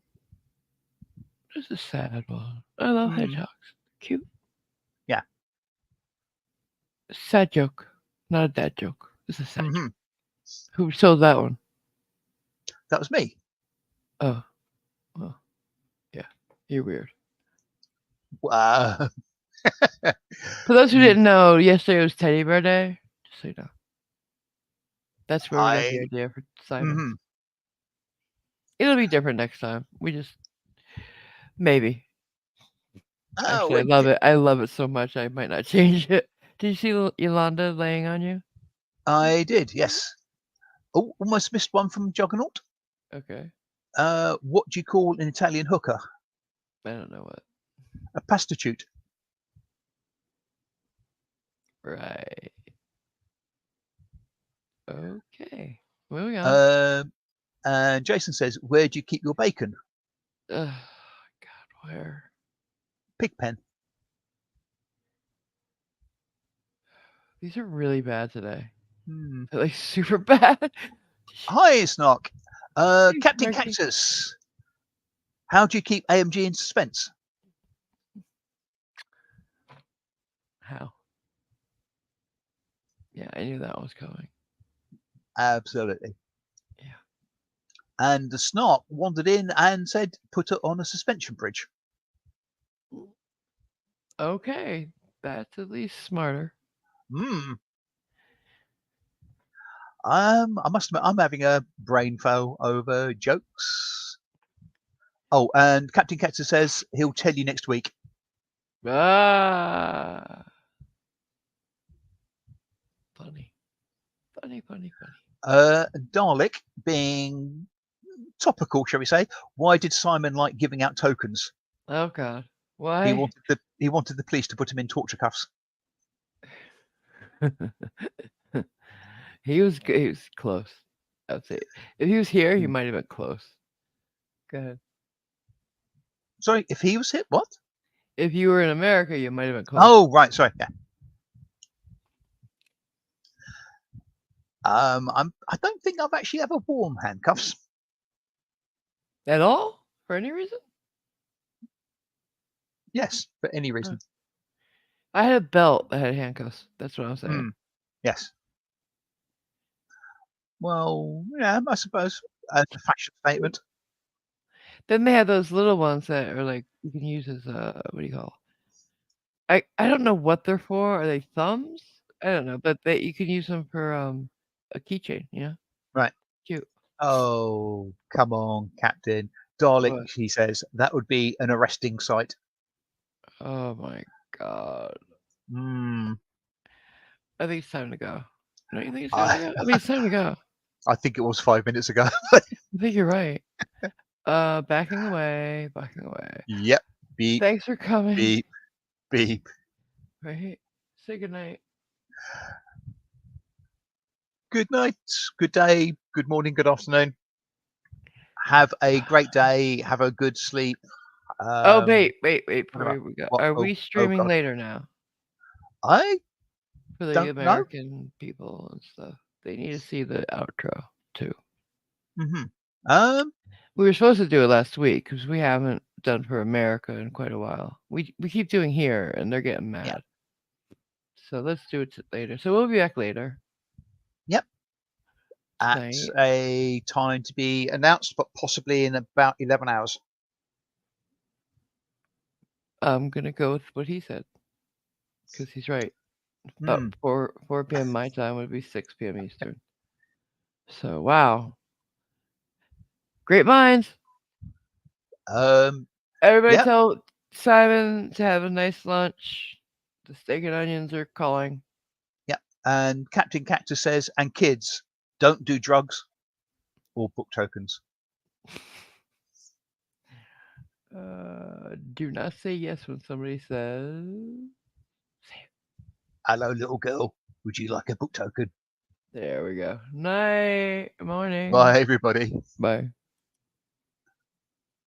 That's a sad one. I love hedgehogs. Cute. Yeah. Sad joke. Not a dad joke. It's a sad Hmm. joke. Who sold that one? That was me. Oh, well, yeah. You're weird. Uh, For those who mm, didn't know, yesterday was Teddy Bear Day. Just so you know. That's where we got the I. idea for Simons. Hmm. It'll be different next time. We just maybe. Oh, Actually, I love it. I love it so much. I might not change it. Did you see Yolanda laying on you? I did. Yes. Oh, almost missed one from Juggernaut. Okay. What do you call an Italian hooker? I don't know what. A prostitute. Right. Okay. Moving on. And Jason says, "Where do you keep your bacon?" God, where? Pigpen. These are really bad today. Hmm. They're like super bad. Hi, Snark. Hey, Captain Snarky. Cactus. How do you keep AMG in suspense? How? Yeah, I knew that was coming. Absolutely. Yeah. And the Snark wandered in and said, "Put it on a suspension bridge." Okay, that's at least smarter. Hmm. I must admit, I'm having a brain fail over jokes. Oh, and Captain Cactus says he'll tell you next week. Ah, funny, funny, funny, funny. Dalek being topical, shall we say? Why did Simon like giving out tokens? Oh God, He why? wanted the police to put him in torture cuffs. He was he was close. I'd say if he was here, he Hmm. might have been close. Go ahead. Sorry, if he was hit, what? If you were in America, you might have been close. Oh, right. Sorry. Yeah. I don't think I've actually ever worn handcuffs. At all? For any reason? Yes, for any Huh. reason. I had a belt that had handcuffs. That's what I'm saying. Hmm. Yes. Well, yeah, I suppose as a fashion statement. Then they had those little ones that are like you can use as what do you call? I don't know what they're for. Are they thumbs? I don't know, but you can use them for a keychain. You know, Right. cute. Oh, come on, Captain. Dalek, What? he says, that would be an arresting sight. Oh my God! Hmm. I think it's time to go. Don't you think it's time to I, go? I think it's time to go. I think it was 5 minutes ago. I think you're right. Backing away, backing away. Yep. Beep, Thanks for coming. beep, beep. Right. Say goodnight. Good night, good day, good morning, good afternoon. Have a great day. Have a good sleep. Oh wait. Before Whatever. we go, What? are Oh, we oh streaming God. later now I for the don't know. American people and stuff? They need to see the outro too. Hmm. Um. We were supposed to do it last week because we haven't done for America in quite a while. We keep doing here and they're getting Yeah. mad. So let's do it later. So we'll be back later Yep. At tonight. a time to be announced, but possibly in about 11 hours. I'm gonna go with what he said because he's right. About Hmm. 4 p.m. my time would be 6 p.m. Eastern. So wow, great minds. Um. Everybody Yep. tell Simon to have a nice lunch. The steak and onions are calling. Yep. And Captain Cactus says, and kids, don't do drugs or book tokens. Do not say yes when somebody says. Say it. Hello, little girl. Would you like a book token? There we go. Night, morning. Bye, everybody. Bye.